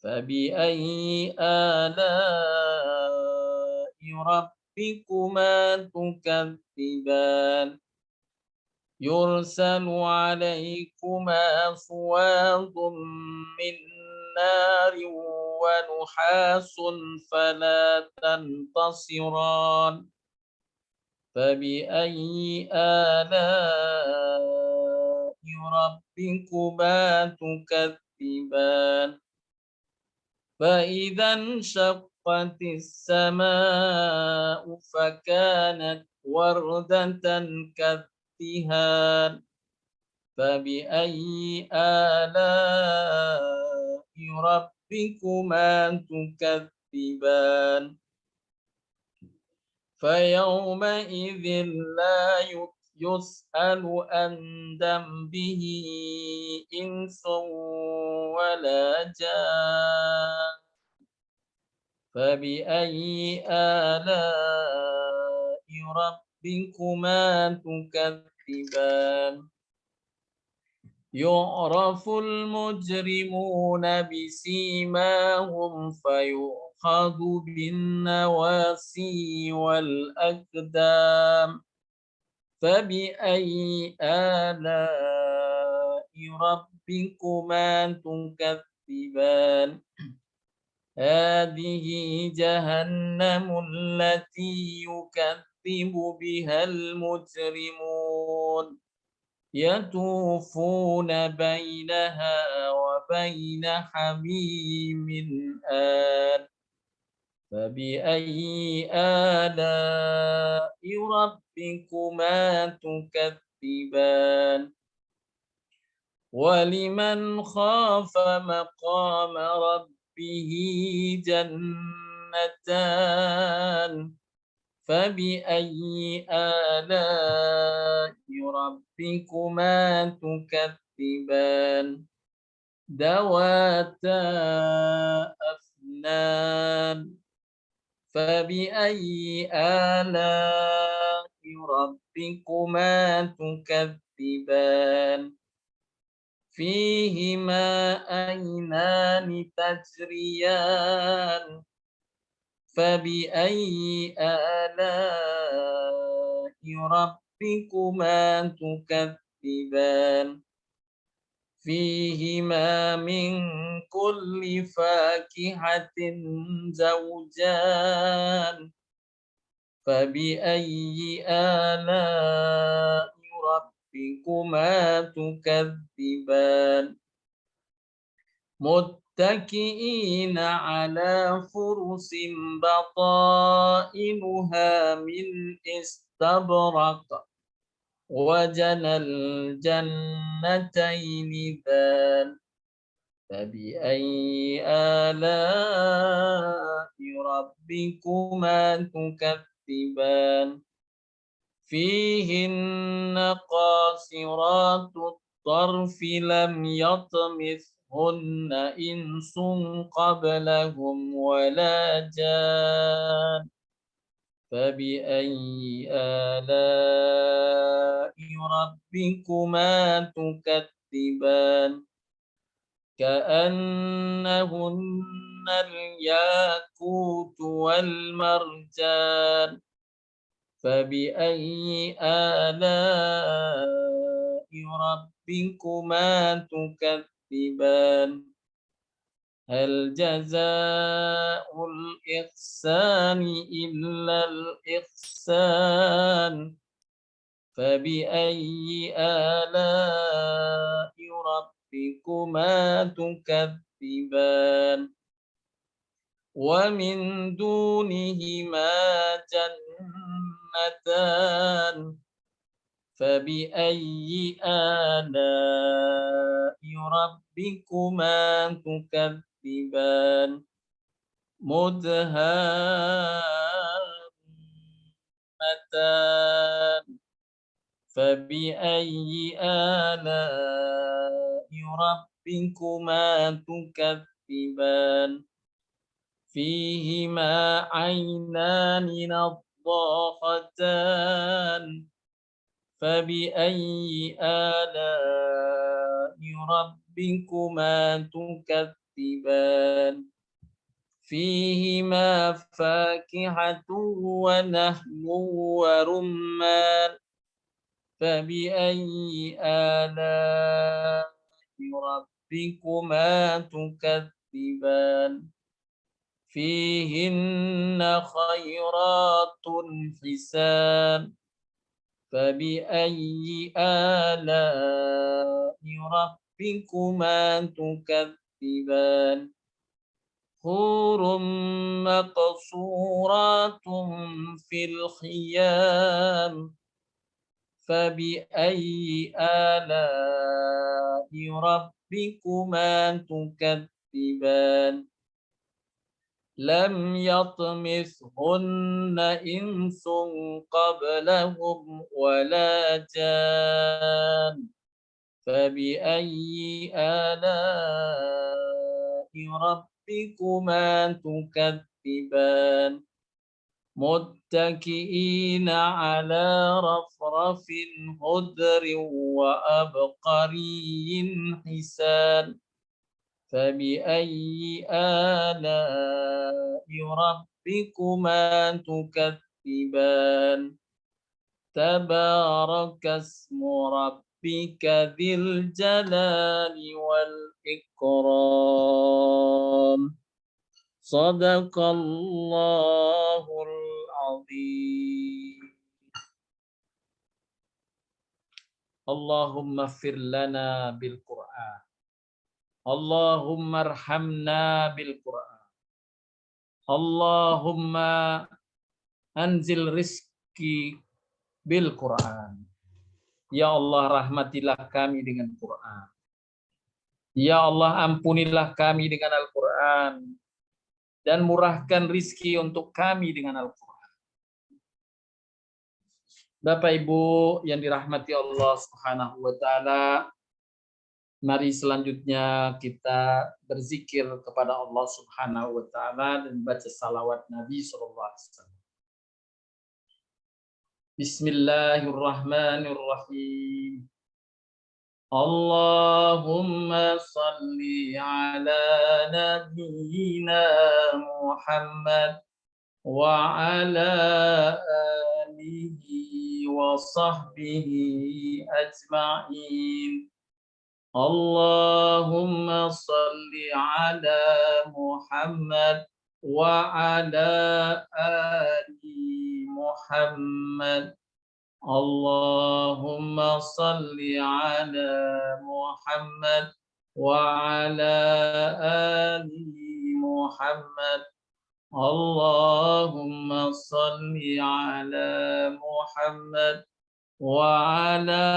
فبأي آلاء ربكما تكذبان يرسل عليكما صواظ من نار ونحاس فلا تنتصران فبأي آلاء ربكما تكذبان فإذا انشقت السماء فكانت وردة كالدهان فبأي آلاء ربكما تكذبان فيومئذ لا يسأل عن ذنبه إنس ولا جان فبأي آلاء ربكما تكذبان يعرف المجرمون بسيماهم فيؤخذ بالنواسي والأقدام فبأي آلاء ربكما تكذبان هذه جهنم التي يكذب بها المجرمون يطوفون بينها وبين حميم آن فبأي آلاء ربكما تكذبان ولمن خاف مقام ربه جنتان فبأي آلاء ربكما تكذبان ذواتا أفنان فبأي آلاء ربكما تكذبان فيهما عينان تجريان فبأي آلاء ربكما تكذبان فيهما من كل فاكهة زوجان فبأي آلاء ربكما تكذبان متكئين على فرش بطائنها من استبرق وجنى الجنتين دان فبأي آلاء ربكما تكذبان فيهن قاصرات الطرف لم يطمثهن إنس قبلهم ولا جان فبأي آلاء ربكما تكذبان كأنهن الياقوت والمرجان فبأي آلاء ربكما تكذبان هل جزاء الإحسان إلا الإحسان فبأي آلاء ربكما تكذبان ومن دونهما جنتان فبأي آلاء ربكما تكذبان مدهامتان فبأي آلاء ربكما تكذبان فيهما عينان نضاختان فبأي آلاء ربكما تكذبان فيهما فاكهة ونخل ورمان فبأي آلاء ربكما تكذبان فيهن خيرات حسان فبأي آلاء ربكما تكذبان حور مقصورات في الخيام فبأي آلاء ربكما تكذبان لم يطمثهن إنس قبلهم ولا جان فبأي آلاء ربكما تكذبان متكئين على رفرف خضر وأبقري حسان فبأي آلاء ربكما تكذبان تبارك اسم ربك ذي الجلال والإكرام صدق الله العظيم اللهم اغفر لنا بالقرآن اللهم ارحمنا بالقرآن اللهم أنزل رزقي بالقرآن Ya Allah, rahmatilah kami dengan Quran. Ya Allah, ampunilah kami dengan Al-Quran. Dan murahkan rizki untuk kami dengan Al-Quran. Bapak Ibu yang dirahmati Allah Subhanahu wa Ta'ala, mari selanjutnya kita berzikir kepada Allah Subhanahu wa Ta'ala dan baca salawat Nabi sallallahu alaihi wasallam. Bismillahirrahmanirrahim. Allahumma salli ala nabiyyina Muhammad wa ala alihi wa sahbihi ajma'in. Allahumma salli ala Muhammad wa ala ali Muhammad. Allahumma salli ala Muhammad wa ala ali Muhammad. Allahumma salli ala Muhammad wa ala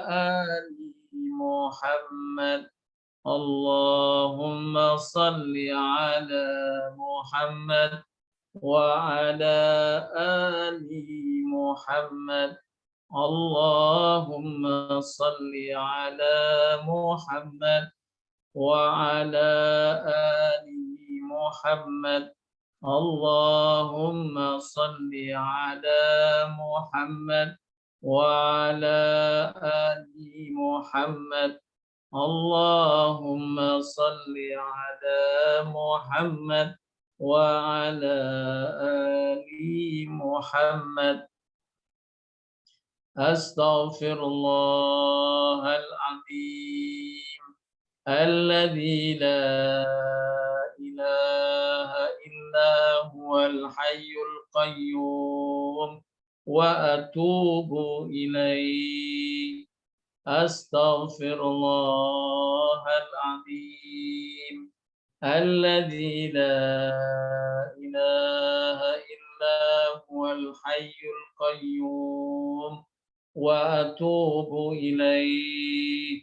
ali Muhammad. Allahumma salli ala Muhammad wa ala ali Muhammad. Allahumma salli ala Muhammad wa ala ali Muhammad. Allahumma salli ala Muhammad wa ala ali Muhammad. Allahumma salli ala Muhammad wa ala ali Muhammad. أستغفر الله العظيم الذي لا إله إلا هو الحي القيوم وأتوب إليه أستغفر الله العظيم الذي لا إله إلا هو الحي القيوم وأتوب إليه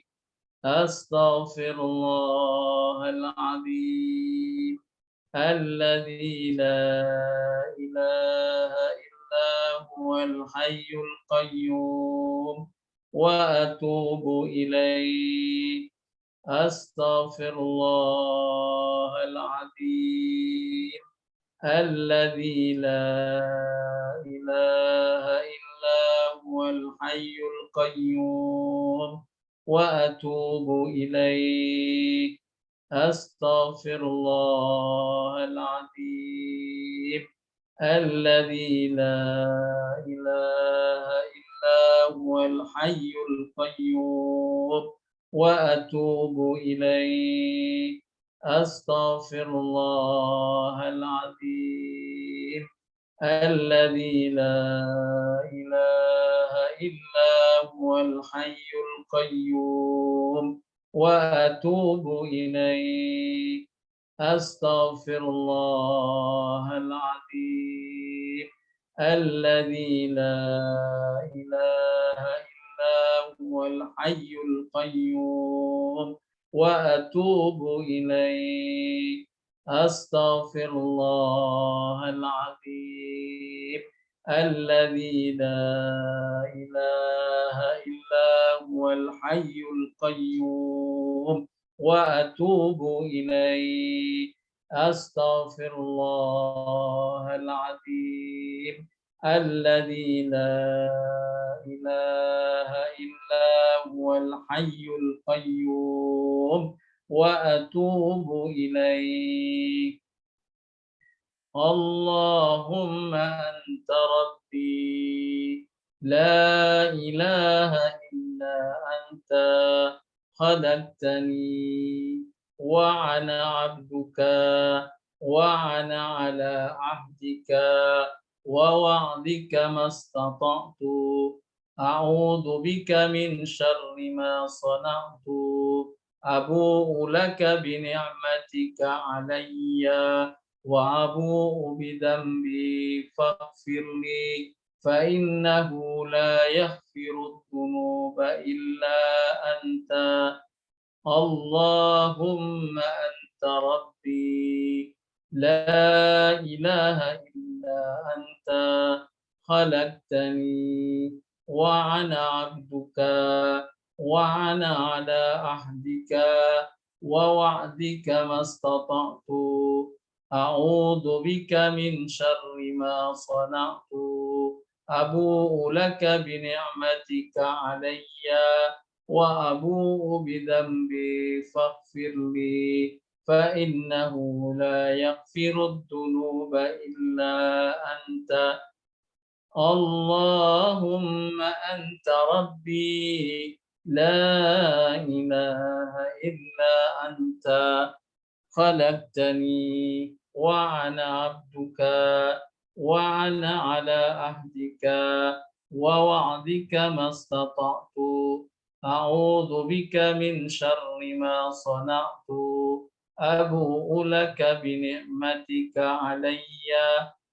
أستغفر الله العظيم الذي لا إله إلا هو الحي القيوم وأتوب إليه أستغفر الله العظيم الذي لا إله إلا هو الحي القيوم وأتوب إليه أستغفر الله العظيم الذي لا إله إلا هو الحي القيوم وأتوب إليه أستغفر الله العظيم الذي لا إله إلا هو الحي القيوم وأتوب إليه أستغفر الله العظيم الذي لا إله إلا هو الحي القيوم وأتوب إليه أستغفر الله العظيم الذي لا إله إلا هو الحي القيوم وأتوب إليه أستغفر الله العظيم الذي لا إله إلا هو الحي القيوم وأتوب إليه اللهم أنت ربي لا إله إلا أنت خلقتني وأنا عبدك وأنا على عهدك ووعدك ما استطعت أعوذ بك من شر ما صنعت أبوء لك بنعمتك علي وأبوء بذنبي فاغفر لي فإنه لا يغفر الذنوب إلا أنت اللهم أنت ربي لا إله إلا أنت خلقتني وأنا عبدك وأنا على عهدك ووعدك ما استطعت أعوذ بك من شر ما صنعت أبوء لك بنعمتك علي وأبوء بذنبي فاغفر لي فإنه لا يغفر الذنوب إلا أنت اللهم أنت ربي لا إله إلا أنت خلقتني وأنا عبدك وأنا على عهدك ووعدك ما استطعت أعوذ بك من شر ما صنعت أبوء لك بنعمتك علي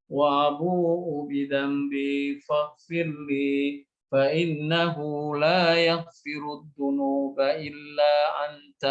وأبوء بذنبي فاغفر لي فإنه لا يغفر الذنوب إلا أنت.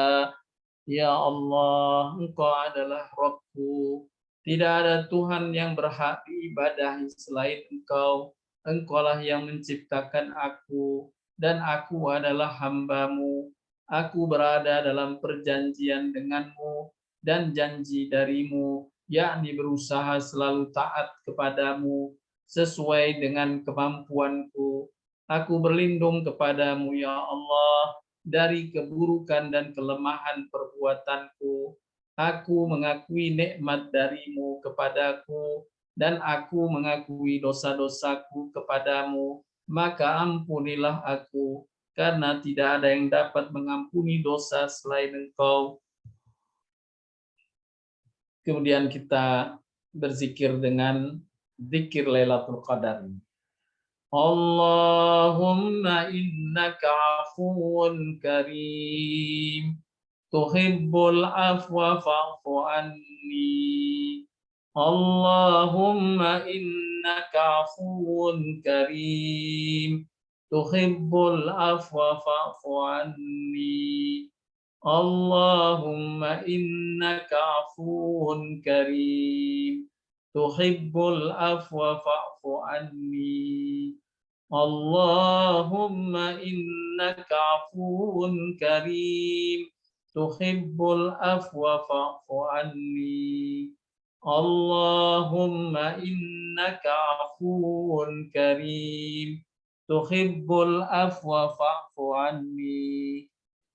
Ya Allah, Engkau adalah Rabbku. Tidak ada Tuhan yang berhak diibadahi selain Engkau. Engkaulah yang menciptakan aku, dan aku adalah hamba-Mu. Aku berada dalam perjanjian denganmu dan janji darimu, yakni berusaha selalu taat kepadamu sesuai dengan kemampuanku. Aku berlindung kepadamu, ya Allah, dari keburukan dan kelemahan perbuatanku. Aku mengakui nikmat darimu kepadaku, dan aku mengakui dosa-dosaku kepadamu. maka ampunilah aku, karena tidak ada yang dapat mengampuni dosa selain Engkau. Kemudian kita berzikir dengan zikir Lailatul Qadar. Allahumma innaka afuwun karim, tuhibbul afwa fa'fu anni. Allahumma innaka afuwun karim, tuhibbul afwa fa'fu anni. Allahumma innaka afuwun karim, tuhibbul afwa fa'fu anni. Allahumma innaka afuwun karim, tuhibbul afwa fa'fu anni. Allahumma innaka afuwun karim, tuhibbul afwa fa'fu anni.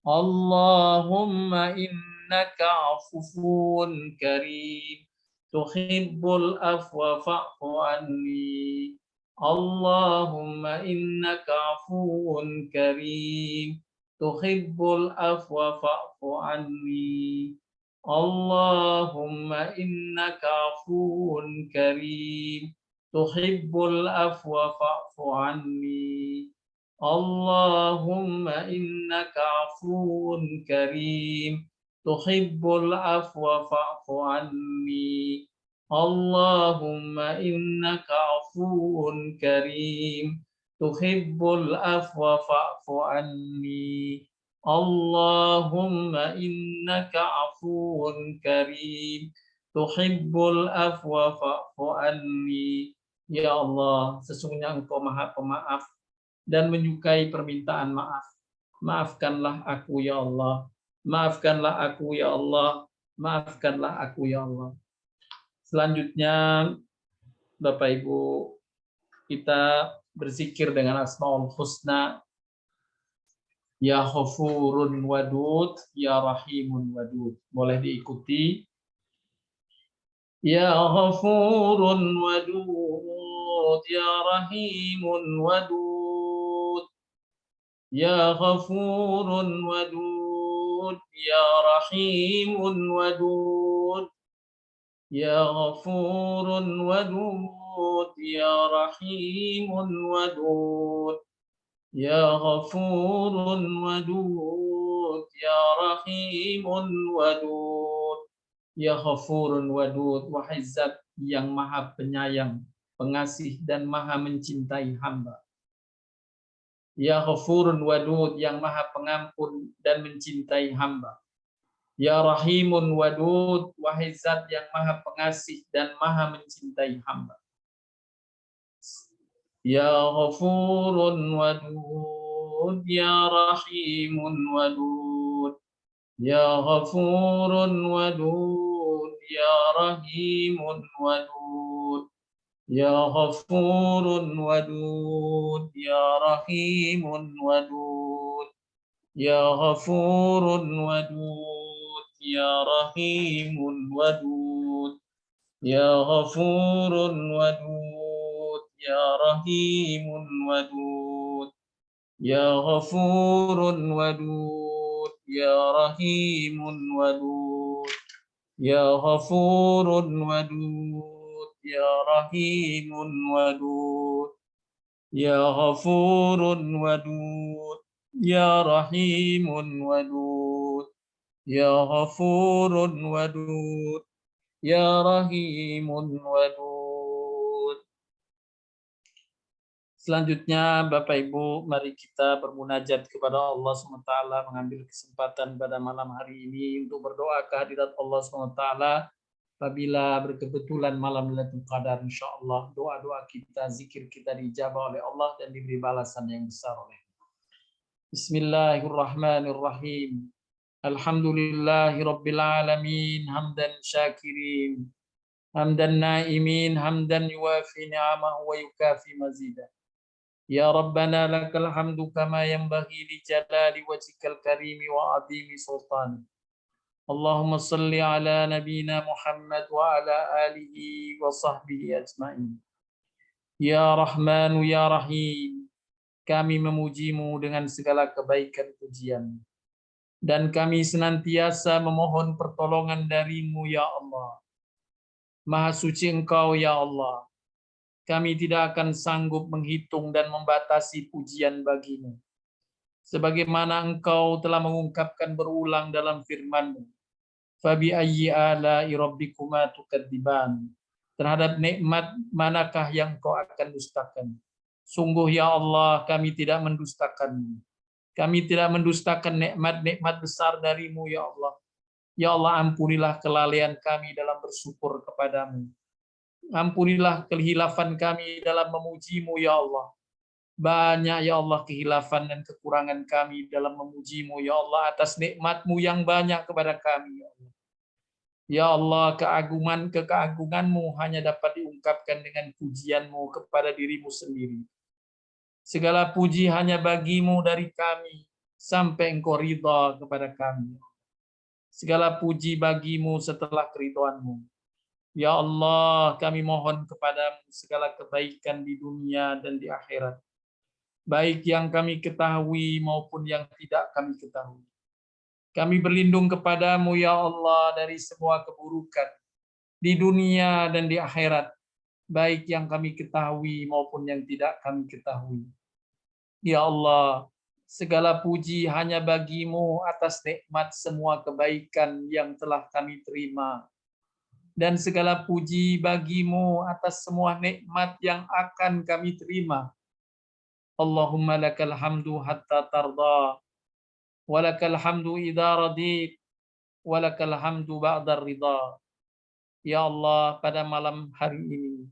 Allahumma innaka afuwun karim, tuhibbul afwa fa'fu anni. Allahumma innaka afuwun karim, tuhibbul afwa fa'fu anni. Allahumma innaka afuwun karim, tuhibbul afwa fa'fu anni. Allahumma innaka afuwun karim, tuhibbul afwa fa'fu anni. Allahumma innaka afuwun karim, tuhibbul afwa fa'fu anni. Allahumma innaka afuwun karim, tuhibbul afwa fa'fu anni. Ya Allah, sesungguhnya Engkau Maha Pemaaf dan menyukai permintaan maaf. Maafkanlah aku ya Allah. Maafkanlah aku ya Allah. Maafkanlah aku ya Allah. Selanjutnya Bapak Ibu, kita berzikir dengan Asmaul Husna. Ya Ghafurun Wadud, Ya Rahimun Wadud. Boleh diikuti. Ya Ghafurun Wadud, Ya Rahimun Wadud. Ya Ghafurun Wadud, Ya Rahimun Wadud. Ya Ghafurun Wadud, Ya Rahimun Wadud. Ya Ghafurun Wadud, Ya Rahimun Wadud. Ya Ghafurun Wadud, wahai Zat yang Maha Penyayang, Pengasih dan Maha Mencintai hamba. Ya Ghafurun Wadud, yang Maha Pengampun dan mencintai hamba. Ya Rahimun Wadud, wahai Zat yang Maha Pengasih dan Maha mencintai hamba. Ya Ghafurun Wadud, Ya Rahimun Wadud. Ya Ghafurun Wadud, Ya Rahimun Wadud. Ya Ghafurun Wadud, Ya Rahimun Wadud. Ya Ghafurun Wadud, Ya Rahimun Wadud. Ya Ghafurun Wadud, Ya Rahimun Wadud. Ya Ghafurun Wadud, Ya Rahimun Wadud. Ya Ghafurun Wadud, Ya Rahimun Wadud. Ya Ghafurun Wadud, Ya Rahimun Wadud. Ya Ghafurun Wadud, Ya Rahimun Wadud. Selanjutnya Bapak Ibu, mari kita bermunajat kepada Allah SWT, mengambil kesempatan pada malam hari ini untuk berdoa kehadirat Allah SWT. Apabila berkebetulan malam Lailatul Qadar, insyaallah doa-doa kita, zikir kita dijabah oleh Allah dan diberi balasan yang besar oleh. Bismillahirrahmanirrahim. Alhamdulillahi rabbil alamin, hamdan syakirin, hamdan naimin, hamdan yuwafi ni'amahu wa yukafi mazidah. Ya Rabbana lakal hamdu kama yanbaghi li jalali wajhikal karimi wa azimi sultani. Allahumma salli ala nabina Muhammad wa ala alihi wa sahbihi ajma'in. Ya Rahmanu ya Rahim, kami memujimu dengan segala kebaikan pujian. Dan kami senantiasa memohon pertolongan darimu, ya Allah. Maha suci Engkau, ya Allah. Kami tidak akan sanggup menghitung dan membatasi pujian bagimu. Sebagaimana Engkau telah mengungkapkan berulang dalam firman-Mu. Fabi ayyi ala'i rabbikuma tukadziban. Terhadap nikmat manakah yang Kau akan dustakan? Sungguh ya Allah, kami tidak mendustakan. Kami tidak mendustakan nikmat-nikmat besar darimu ya Allah. Ya Allah, ampunilah kelalaian kami dalam bersyukur kepadamu. Ampunilah kehilafan kami dalam memujimu ya Allah. Banyak ya Allah kehilafan dan kekurangan kami dalam memujimu ya Allah atas nikmat-Mu yang banyak kepada kami ya Allah. Ya Allah, keagungan-keagungan-Mu hanya dapat diungkapkan dengan pujian-Mu kepada dirimu sendiri. Segala puji hanya bagi-Mu dari kami sampai Engkau ridha kepada kami. Segala puji bagi-Mu setelah keridhaan-Mu. Ya Allah, kami mohon kepadamu segala kebaikan di dunia dan di akhirat. Baik yang kami ketahui maupun yang tidak kami ketahui. Kami berlindung kepadamu ya Allah dari semua keburukan di dunia dan di akhirat. Baik yang kami ketahui maupun yang tidak kami ketahui. Ya Allah, segala puji hanya bagi-Mu atas nikmat semua kebaikan yang telah kami terima. Dan segala puji bagi-Mu atas semua nikmat yang akan kami terima. Allahumma lakal hamdu hatta tarda, walakal hamdu idza radit, walakal hamdu ba'da ridha. Ya Allah, pada malam hari ini,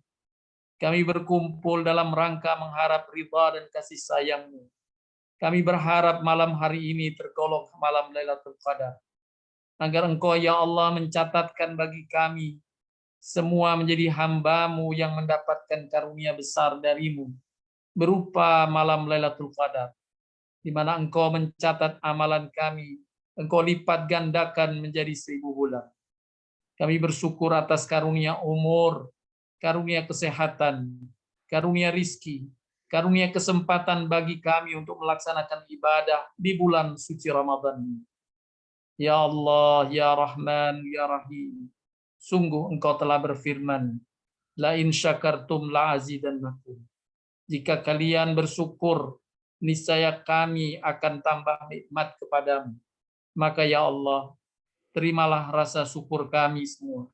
kami berkumpul dalam rangka mengharap ridha dan kasih sayang-Mu. Kami berharap malam hari ini tergolong malam Lailatul Qadar. Agar Engkau ya Allah mencatatkan bagi kami semua menjadi hamba-Mu yang mendapatkan karunia besar dari-Mu berupa malam Lailatul Qadar, di mana Engkau mencatat amalan kami, Engkau lipat gandakan menjadi 1000 bulan. Kami bersyukur atas karunia umur, karunia kesehatan, karunia rizki, karunia kesempatan bagi kami untuk melaksanakan ibadah di bulan suci Ramadan. Ya Allah, ya Rahman, ya Rahim. Sungguh Engkau telah berfirman, la in syakartum la azidannakum. Jika kalian bersyukur, niscaya kami akan tambah nikmat kepadamu. Maka ya Allah, terimalah rasa syukur kami semua.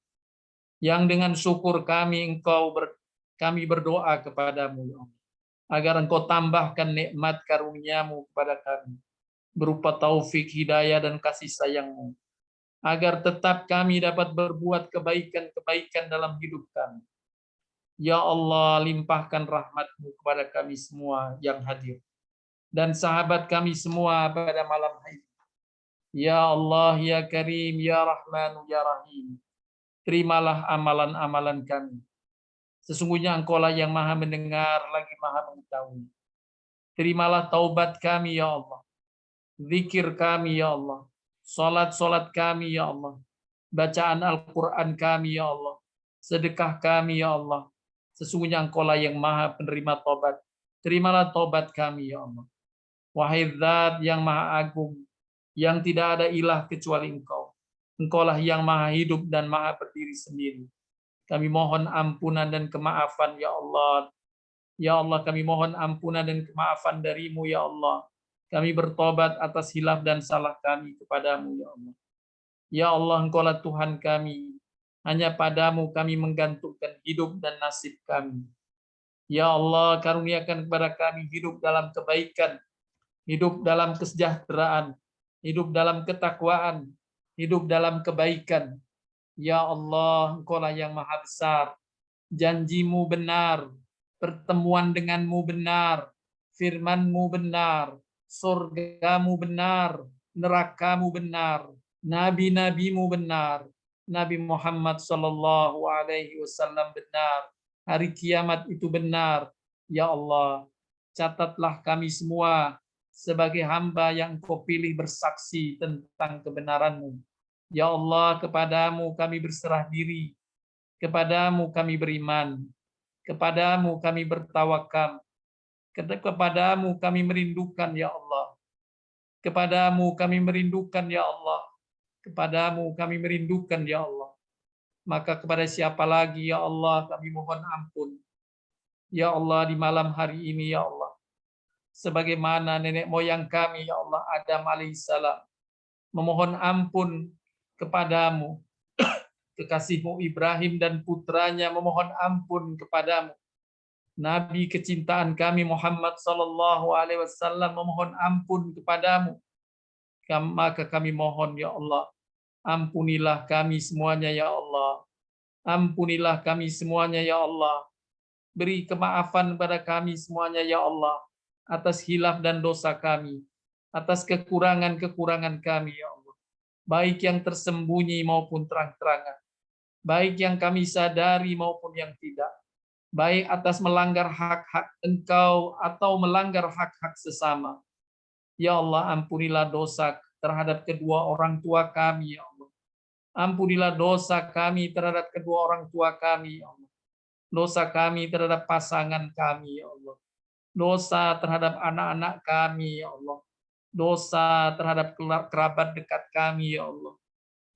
Yang dengan syukur kami kami berdoa kepadamu ya Allah, agar Engkau tambahkan nikmat karunia-Mu kepada kami berupa taufik, hidayah dan kasih sayang-Mu, agar tetap kami dapat berbuat kebaikan-kebaikan dalam hidup kami. Ya Allah, limpahkan rahmat-Mu kepada kami semua yang hadir dan sahabat kami semua pada malam hari. Ya Allah, ya Karim, ya Rahman, ya Rahim. Terimalah amalan-amalan kami. Sesungguhnya Engkau-lah yang Maha mendengar lagi Maha mengetahui. Terimalah taubat kami ya Allah. Zikir kami ya Allah. Salat-salat kami ya Allah. Bacaan Al-Qur'an kami ya Allah. Sedekah kami ya Allah. Sesungguhnya Engkau-lah yang Maha penerima taubat. Terimalah taubat kami ya Allah. Wahai Zat yang Maha Agung, yang tidak ada ilah kecuali Engkau. Engkau-lah yang Maha hidup dan Maha berdiri sendiri. Kami mohon ampunan dan kemaafan ya Allah. Ya Allah, kami mohon ampunan dan kemaafan dari-Mu ya Allah. Kami bertobat atas hilaf dan salah kami kepadamu ya Allah. Ya Allah, Engkau-lah Tuhan kami. Hanya padamu kami menggantungkan hidup dan nasib kami. Ya Allah, karuniakan kepada kami hidup dalam kebaikan, hidup dalam kesejahteraan, hidup dalam ketakwaan, hidup dalam kebaikan. Ya Allah, Engkau-lah yang Maha Besar. Janji-Mu benar, pertemuan dengan-Mu benar, firman-Mu benar, surga-Mu benar, neraka-Mu benar, nabi-nabi-Mu benar, Nabi Muhammad Sallallahu Alaihi Wasallam benar, hari kiamat itu benar. Ya Allah, catatlah kami semua sebagai hamba yang Engkau pilih bersaksi tentang kebenaran-Mu. Ya Allah, kepadamu kami berserah diri, kepadamu kami beriman, kepadamu kami bertawakal, Kepadamu kami merindukan ya Allah. Kepadamu kami merindukan ya Allah. Kepadamu kami merindukan ya Allah. Maka kepada siapa lagi ya Allah kami mohon ampun. Ya Allah di malam hari ini ya Allah. Sebagaimana nenek moyang kami ya Allah Adam alaihissalam memohon ampun kepadamu. Kekasihmu Ibrahim dan putranya memohon ampun kepadamu. Nabi kecintaan kami Muhammad sallallahu alaihi wasallam memohon ampun kepadamu. Maka kami mohon ya Allah, ampunilah kami semuanya ya Allah. Ampunilah kami semuanya ya Allah. Beri kemaafan pada kami semuanya ya Allah atas hilaf dan dosa kami, atas kekurangan-kekurangan kami ya Allah. Baik yang tersembunyi maupun terang-terangan. Baik yang kami sadari maupun yang tidak. Baik atas melanggar hak-hak Engkau atau melanggar hak-hak sesama. Ya Allah, ampunilah dosa terhadap kedua orang tua kami, ya Allah. Ampunilah dosa kami terhadap kedua orang tua kami, ya Allah. Dosa kami terhadap pasangan kami, ya Allah. Dosa terhadap anak-anak kami, ya Allah. Dosa terhadap kerabat dekat kami, ya Allah.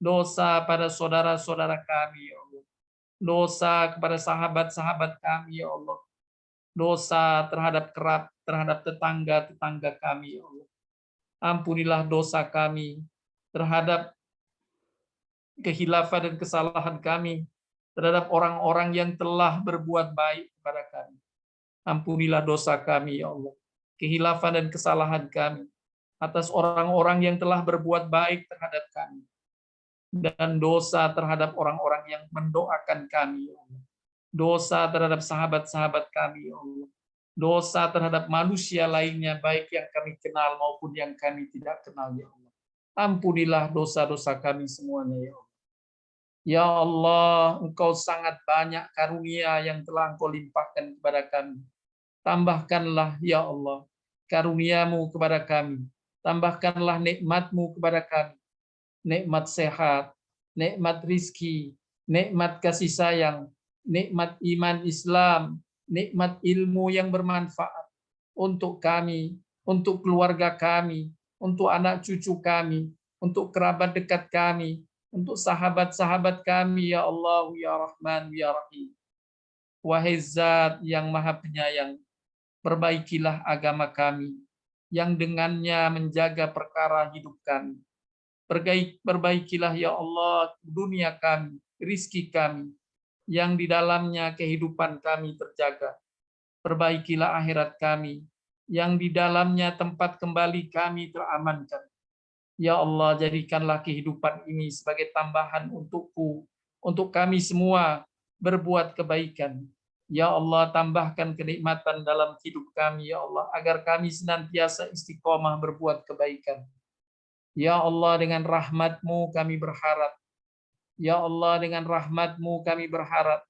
Dosa pada saudara-saudara kami, ya Allah. Dosa kepada sahabat-sahabat kami, ya Allah. Dosa terhadap tetangga-tetangga kami, ya Allah. Ampunilah dosa kami terhadap kehilafan dan kesalahan kami, terhadap orang-orang yang telah berbuat baik kepada kami. Ampunilah dosa kami, ya Allah. Kehilafan dan kesalahan kami atas orang-orang yang telah berbuat baik terhadap kami. Dan dosa terhadap orang-orang yang mendoakan kami, ya Allah. Dosa terhadap sahabat-sahabat kami, ya Allah. Dosa terhadap manusia lainnya, baik yang kami kenal maupun yang kami tidak kenal, ya Allah. Ampunilah dosa-dosa kami semuanya, ya Allah. Ya Allah, Engkau sangat banyak karunia yang telah Engkau limpahkan kepada kami. Tambahkanlah, ya Allah, karuniamu kepada kami. Tambahkanlah nikmat-Mu kepada kami. Nikmat sehat, nikmat rizki, nikmat kasih sayang, nikmat iman Islam, nikmat ilmu yang bermanfaat untuk kami, untuk keluarga kami, untuk anak cucu kami, untuk kerabat dekat kami, untuk sahabat-sahabat kami, ya Allah, ya Rahman, ya Rahim. Wahai Zat yang Maha Penyayang, perbaikilah agama kami, yang dengannya menjaga perkara hidup kami. Perbaikilah ya Allah dunia kami, rizki kami, yang di dalamnya kehidupan kami terjaga. Perbaikilah akhirat kami, yang di dalamnya tempat kembali kami teramankan. Ya Allah, jadikanlah kehidupan ini sebagai tambahan untukku, untuk kami semua berbuat kebaikan. Ya Allah, tambahkan kenikmatan dalam hidup kami, ya Allah, agar kami senantiasa istiqomah berbuat kebaikan. Ya Allah, dengan rahmat-Mu kami berharap. Ya Allah, dengan rahmat-Mu kami berharap.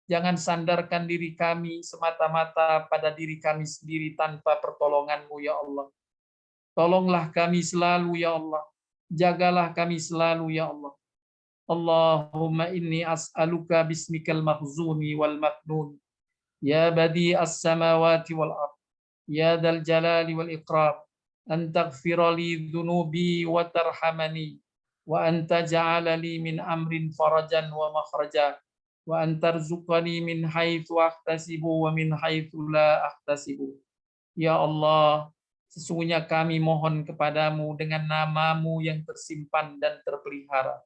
Jangan sandarkan diri kami semata-mata pada diri kami sendiri tanpa pertolongan-Mu, ya Allah. Tolonglah kami selalu, ya Allah. Jagalah kami selalu, ya Allah. Allahumma inni as'aluka bismikal mahzuni wal maknun. Ya badi as-samawati wal ard. Ya dal jalali wal iqram. An taghfira li dhunubi wa tarhamani. Wa an taj'ala li min amrin farajan wa makhraja. Wa an tarzuqani min haitsu ahtasibu wa min haitsu la ahtasibu. Ya Allah, sesungguhnya kami mohon kepadamu dengan nama-Mu yang tersimpan dan terpelihara.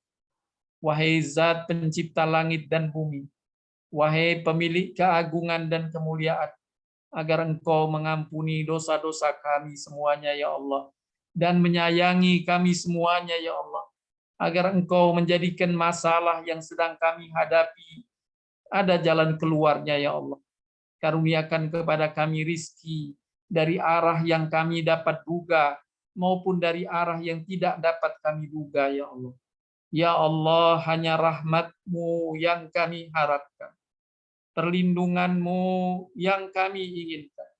Wahai Zat pencipta langit dan bumi, wahai pemilik keagungan dan kemuliaan, agar Engkau mengampuni dosa-dosa kami semuanya, ya Allah, dan menyayangi kami semuanya, ya Allah, agar Engkau menjadikan masalah yang sedang kami hadapi ada jalan keluarnya, ya Allah. Karuniakan kepada kami rizki dari arah yang kami dapat duga, maupun dari arah yang tidak dapat kami duga, ya Allah. Ya Allah, hanya rahmat-Mu yang kami harapkan. Perlindungan-Mu yang kami inginkan.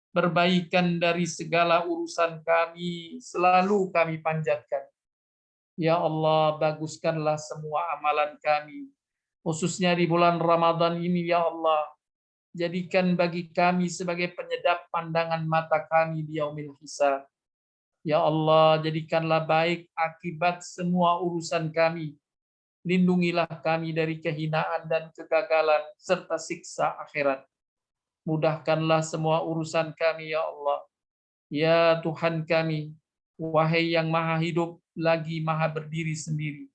Perbaikan dari segala urusan kami selalu kami panjatkan. Ya Allah, baguskanlah semua amalan kami, khususnya di bulan Ramadan ini, ya Allah. Jadikan bagi kami sebagai penyedap pandangan mata kami di yaumil hisab. Ya Allah, jadikanlah baik akibat semua urusan kami. Lindungilah kami dari kehinaan dan kegagalan, serta siksa akhirat. Mudahkanlah semua urusan kami, ya Allah. Ya Tuhan kami, wahai yang maha hidup, lagi maha berdiri sendiri.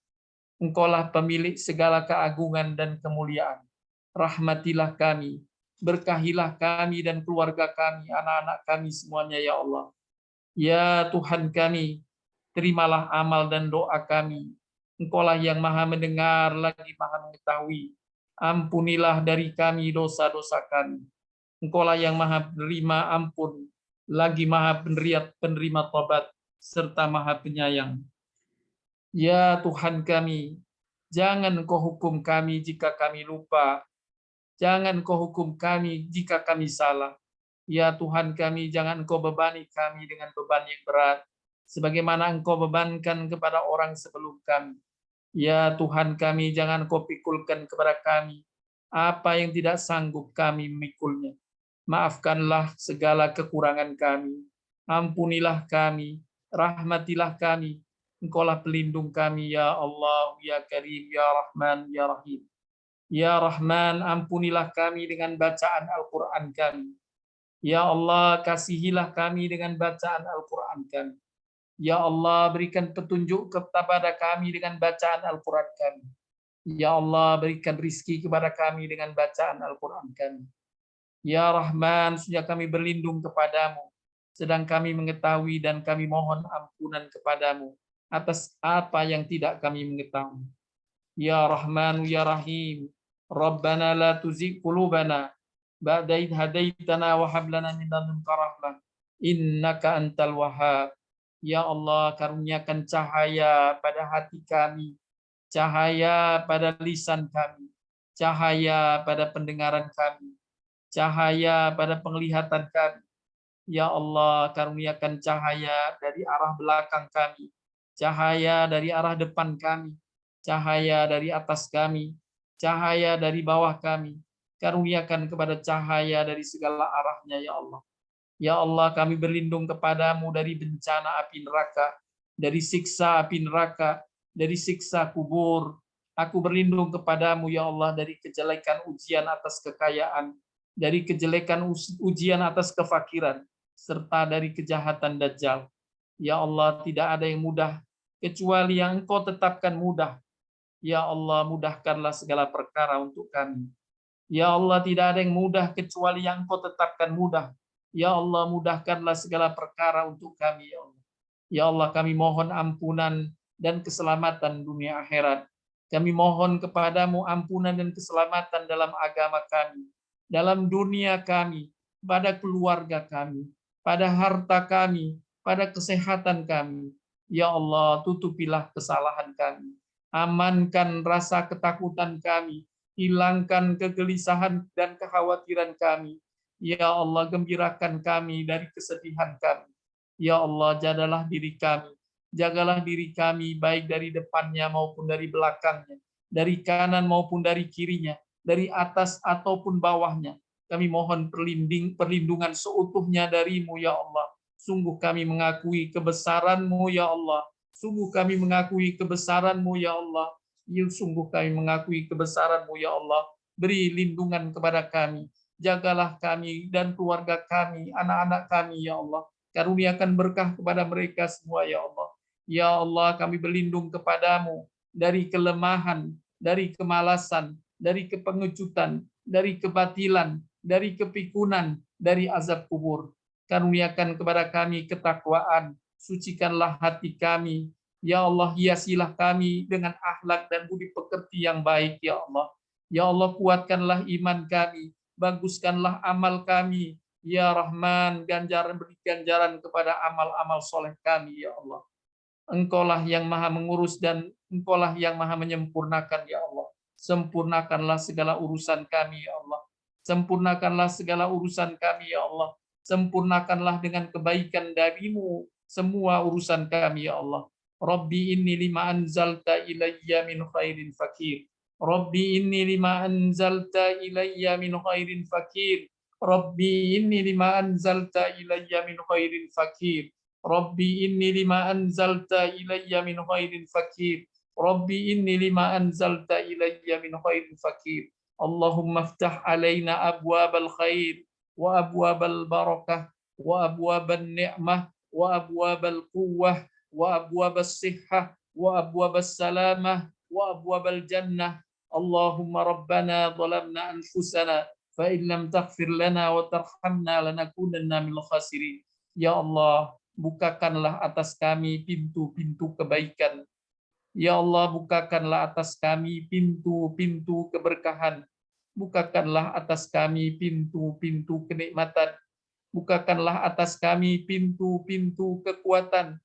Engkaulah pemilik segala keagungan dan kemuliaan. Rahmatilah kami, berkahilah kami dan keluarga kami, anak-anak kami semuanya, ya Allah. Ya Tuhan kami, terimalah amal dan doa kami. Engkaulah yang maha mendengar lagi maha mengetahui. Ampunilah dari kami dosa-dosa kami. Engkaulah yang maha menerima ampun, lagi maha penerima tobat, serta maha penyayang. Ya Tuhan kami, jangan Engkau hukum kami jika kami lupa. Jangan Engkau hukum kami jika kami salah. Ya Tuhan kami, jangan Engkau bebani kami dengan beban yang berat, sebagaimana Engkau bebankan kepada orang sebelum kami. Ya Tuhan kami, jangan Engkau pikulkan kepada kami apa yang tidak sanggup kami memikulnya. Maafkanlah segala kekurangan kami. Ampunilah kami, rahmatilah kami. Engkaulah pelindung kami, ya Allah, ya Karim, ya Rahman, ya Rahim. Ya Rahman, ampunilah kami dengan bacaan Al-Quran kami. Ya Allah, kasihilah kami dengan bacaan Al-Quran kami. Ya Allah, berikan petunjuk kepada kami dengan bacaan Al-Quran kami. Ya Allah, berikan rizki kepada kami dengan bacaan Al-Quran kami. Ya Rahman, sudah kami berlindung kepadamu, sedang kami mengetahui dan kami mohon ampunan kepadamu atas apa yang tidak kami mengetahui. Ya Rahman, ya Rahim, Rabbana la tuzigh qulubana ba'da idh hadaitana wa hab lana min ladunka rahmah innaka antal wahhab. Ya Allah, karuniakan cahaya pada hati kami, cahaya pada lisan kami, cahaya pada pendengaran kami, cahaya pada penglihatan kami. Ya Allah, karuniakan cahaya dari arah belakang kami, cahaya dari arah depan kami, cahaya dari atas kami, cahaya dari bawah kami. Karuniakan kepada cahaya dari segala arahnya, ya Allah. Ya Allah, kami berlindung kepadamu dari bencana api neraka, dari siksa api neraka, dari siksa kubur. Aku berlindung kepadamu, ya Allah, dari kejelekan ujian atas kekayaan, dari kejelekan ujian atas kefakiran, serta dari kejahatan Dajjal. Ya Allah, tidak ada yang mudah, kecuali yang Engkau tetapkan mudah. Ya Allah, mudahkanlah segala perkara untuk kami. Ya Allah, tidak ada yang mudah kecuali yang Engkau tetapkan mudah. Ya Allah, mudahkanlah segala perkara untuk kami, ya Allah. Ya Allah, kami mohon ampunan dan keselamatan dunia akhirat. Kami mohon kepadamu ampunan dan keselamatan dalam agama kami, dalam dunia kami, pada keluarga kami, pada harta kami, pada kesehatan kami. Ya Allah, tutupilah kesalahan kami. Amankan rasa ketakutan kami, hilangkan kegelisahan dan kekhawatiran kami. Ya Allah, gembirakan kami dari kesedihan kami. Ya Allah, jagalah diri kami baik dari depannya maupun dari belakangnya, dari kanan maupun dari kirinya, dari atas ataupun bawahnya. Kami mohon perlindungan seutuhnya darimu, ya Allah. Sungguh kami mengakui kebesaran-Mu, ya Allah. Sungguh kami mengakui kebesaran-Mu, ya Allah. Sungguh kami mengakui kebesaran-Mu, ya Allah. Beri lindungan kepada kami. Jagalah kami dan keluarga kami, anak-anak kami, ya Allah. Karuniakan berkah kepada mereka semua, ya Allah. Ya Allah, kami berlindung kepadamu dari kelemahan, dari kemalasan, dari kepengecutan, dari kebatilan, dari kepikunan, dari azab kubur. Karuniakan kepada kami ketakwaan, sucikanlah hati kami. Ya Allah, hiasilah kami dengan akhlak dan budi pekerti yang baik, ya Allah. Ya Allah, kuatkanlah iman kami, baguskanlah amal kami. Ya Rahman, beri ganjaran kepada amal-amal soleh kami, ya Allah. Engkaulah yang maha mengurus dan Engkaulah yang maha menyempurnakan, ya Allah. Sempurnakanlah segala urusan kami, ya Allah. Sempurnakanlah segala urusan kami, ya Allah. Sempurnakanlah dengan kebaikan darimu semua urusan kami, ya Allah. Rabbi inni lima anzalta ilayya min khairin fakir. Rabbi inni lima anzalta ilayya min khairin fakir. Rabbi inni lima anzalta ilayya min khairin fakir. Rabbi inni lima anzalta ilayya min khairin fakir. Rabbi inni lima anzalta ilayya min khairin fakir. Allahumma aftah alaina abwabal khair wa abwabal barakah wa abwabal ni'mah wa abwabal quwwah wa abwabas sihhah wa abwabas salamah wa abwabal jannah. Allahumma rabbana zalamna anfusana fa in lam taghfir lana wa tarhamna lanakunanna minal khasirin. Ya Allah, bukakanlah atas kami pintu-pintu kebaikan. Ya Allah, bukakanlah atas kami pintu-pintu keberkahan. Bukakanlah atas kami pintu-pintu kenikmatan. Bukakanlah atas kami pintu-pintu kekuatan.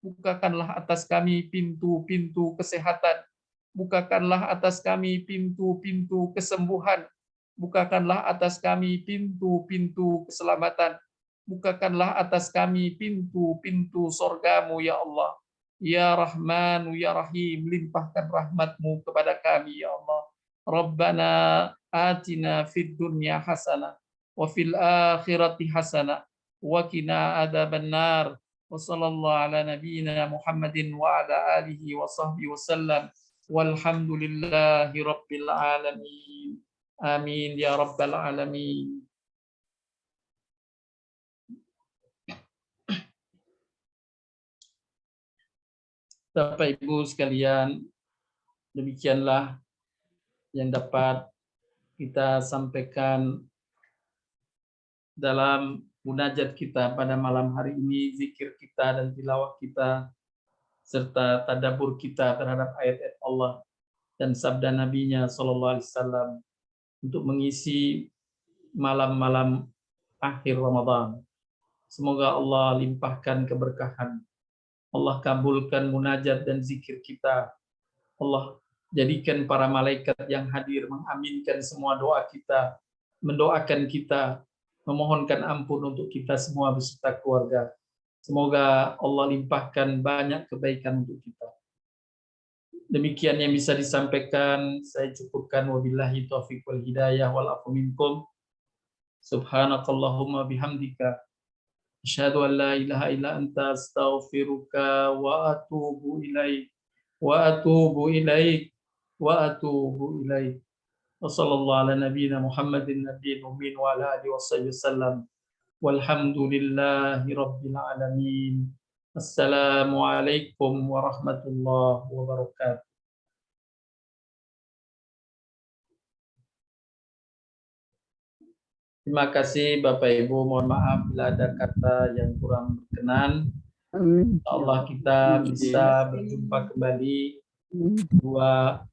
Bukakanlah atas kami pintu-pintu kesehatan. Bukakanlah atas kami pintu-pintu kesembuhan. Bukakanlah atas kami pintu-pintu keselamatan. Bukakanlah atas kami pintu-pintu sorgamu, ya Allah. Ya Rahman, ya Rahim, limpahkan rahmatmu kepada kami, ya Allah. Rabbana atina fid dunya hasanah wa fil akhirati hasanah wa qina adzabannar. Wa sallallahu ala nabiyyina Muhammadin wa ala alihi wa sahbihi wasallam. Walhamdulillahi rabbil alamin. Amin ya rabbal alamin. Bapak Ibu sekalian, demikianlah yang dapat kita sampaikan dalam munajat kita pada malam hari ini, zikir kita dan tilawah kita, serta tadabbur kita terhadap ayat-ayat Allah dan sabda Nabi-Nya Sallallahu Alaihi Wasallam untuk mengisi malam-malam akhir Ramadan. Semoga Allah limpahkan keberkahan, Allah kabulkan munajat dan zikir kita, Allah jadikan para malaikat yang hadir mengaminkan semua doa kita, mendoakan kita, memohonkan ampun untuk kita semua beserta keluarga. Semoga Allah limpahkan banyak kebaikan untuk kita. Demikian yang bisa disampaikan, saya cukupkan. Wabillahi taufiq wal hidayah wal afu minkum. Subhanakallahumma bihamdika asyhadu an la ilaha illa anta astaghfiruka wa atubu ilaik wa atubu ilaik wa atubu ilaik. Wa sallallahu ala nabiyyina Muhammadin nabiyil ummin wa ala alihi wasallam. Walhamdulillahi rabbil alamin. Assalamualaikum warahmatullahi wabarakatuh. Terima kasih Bapak Ibu, mohon maaf bila ada kata yang kurang berkenan. Allah kita bisa berjumpa kembali 2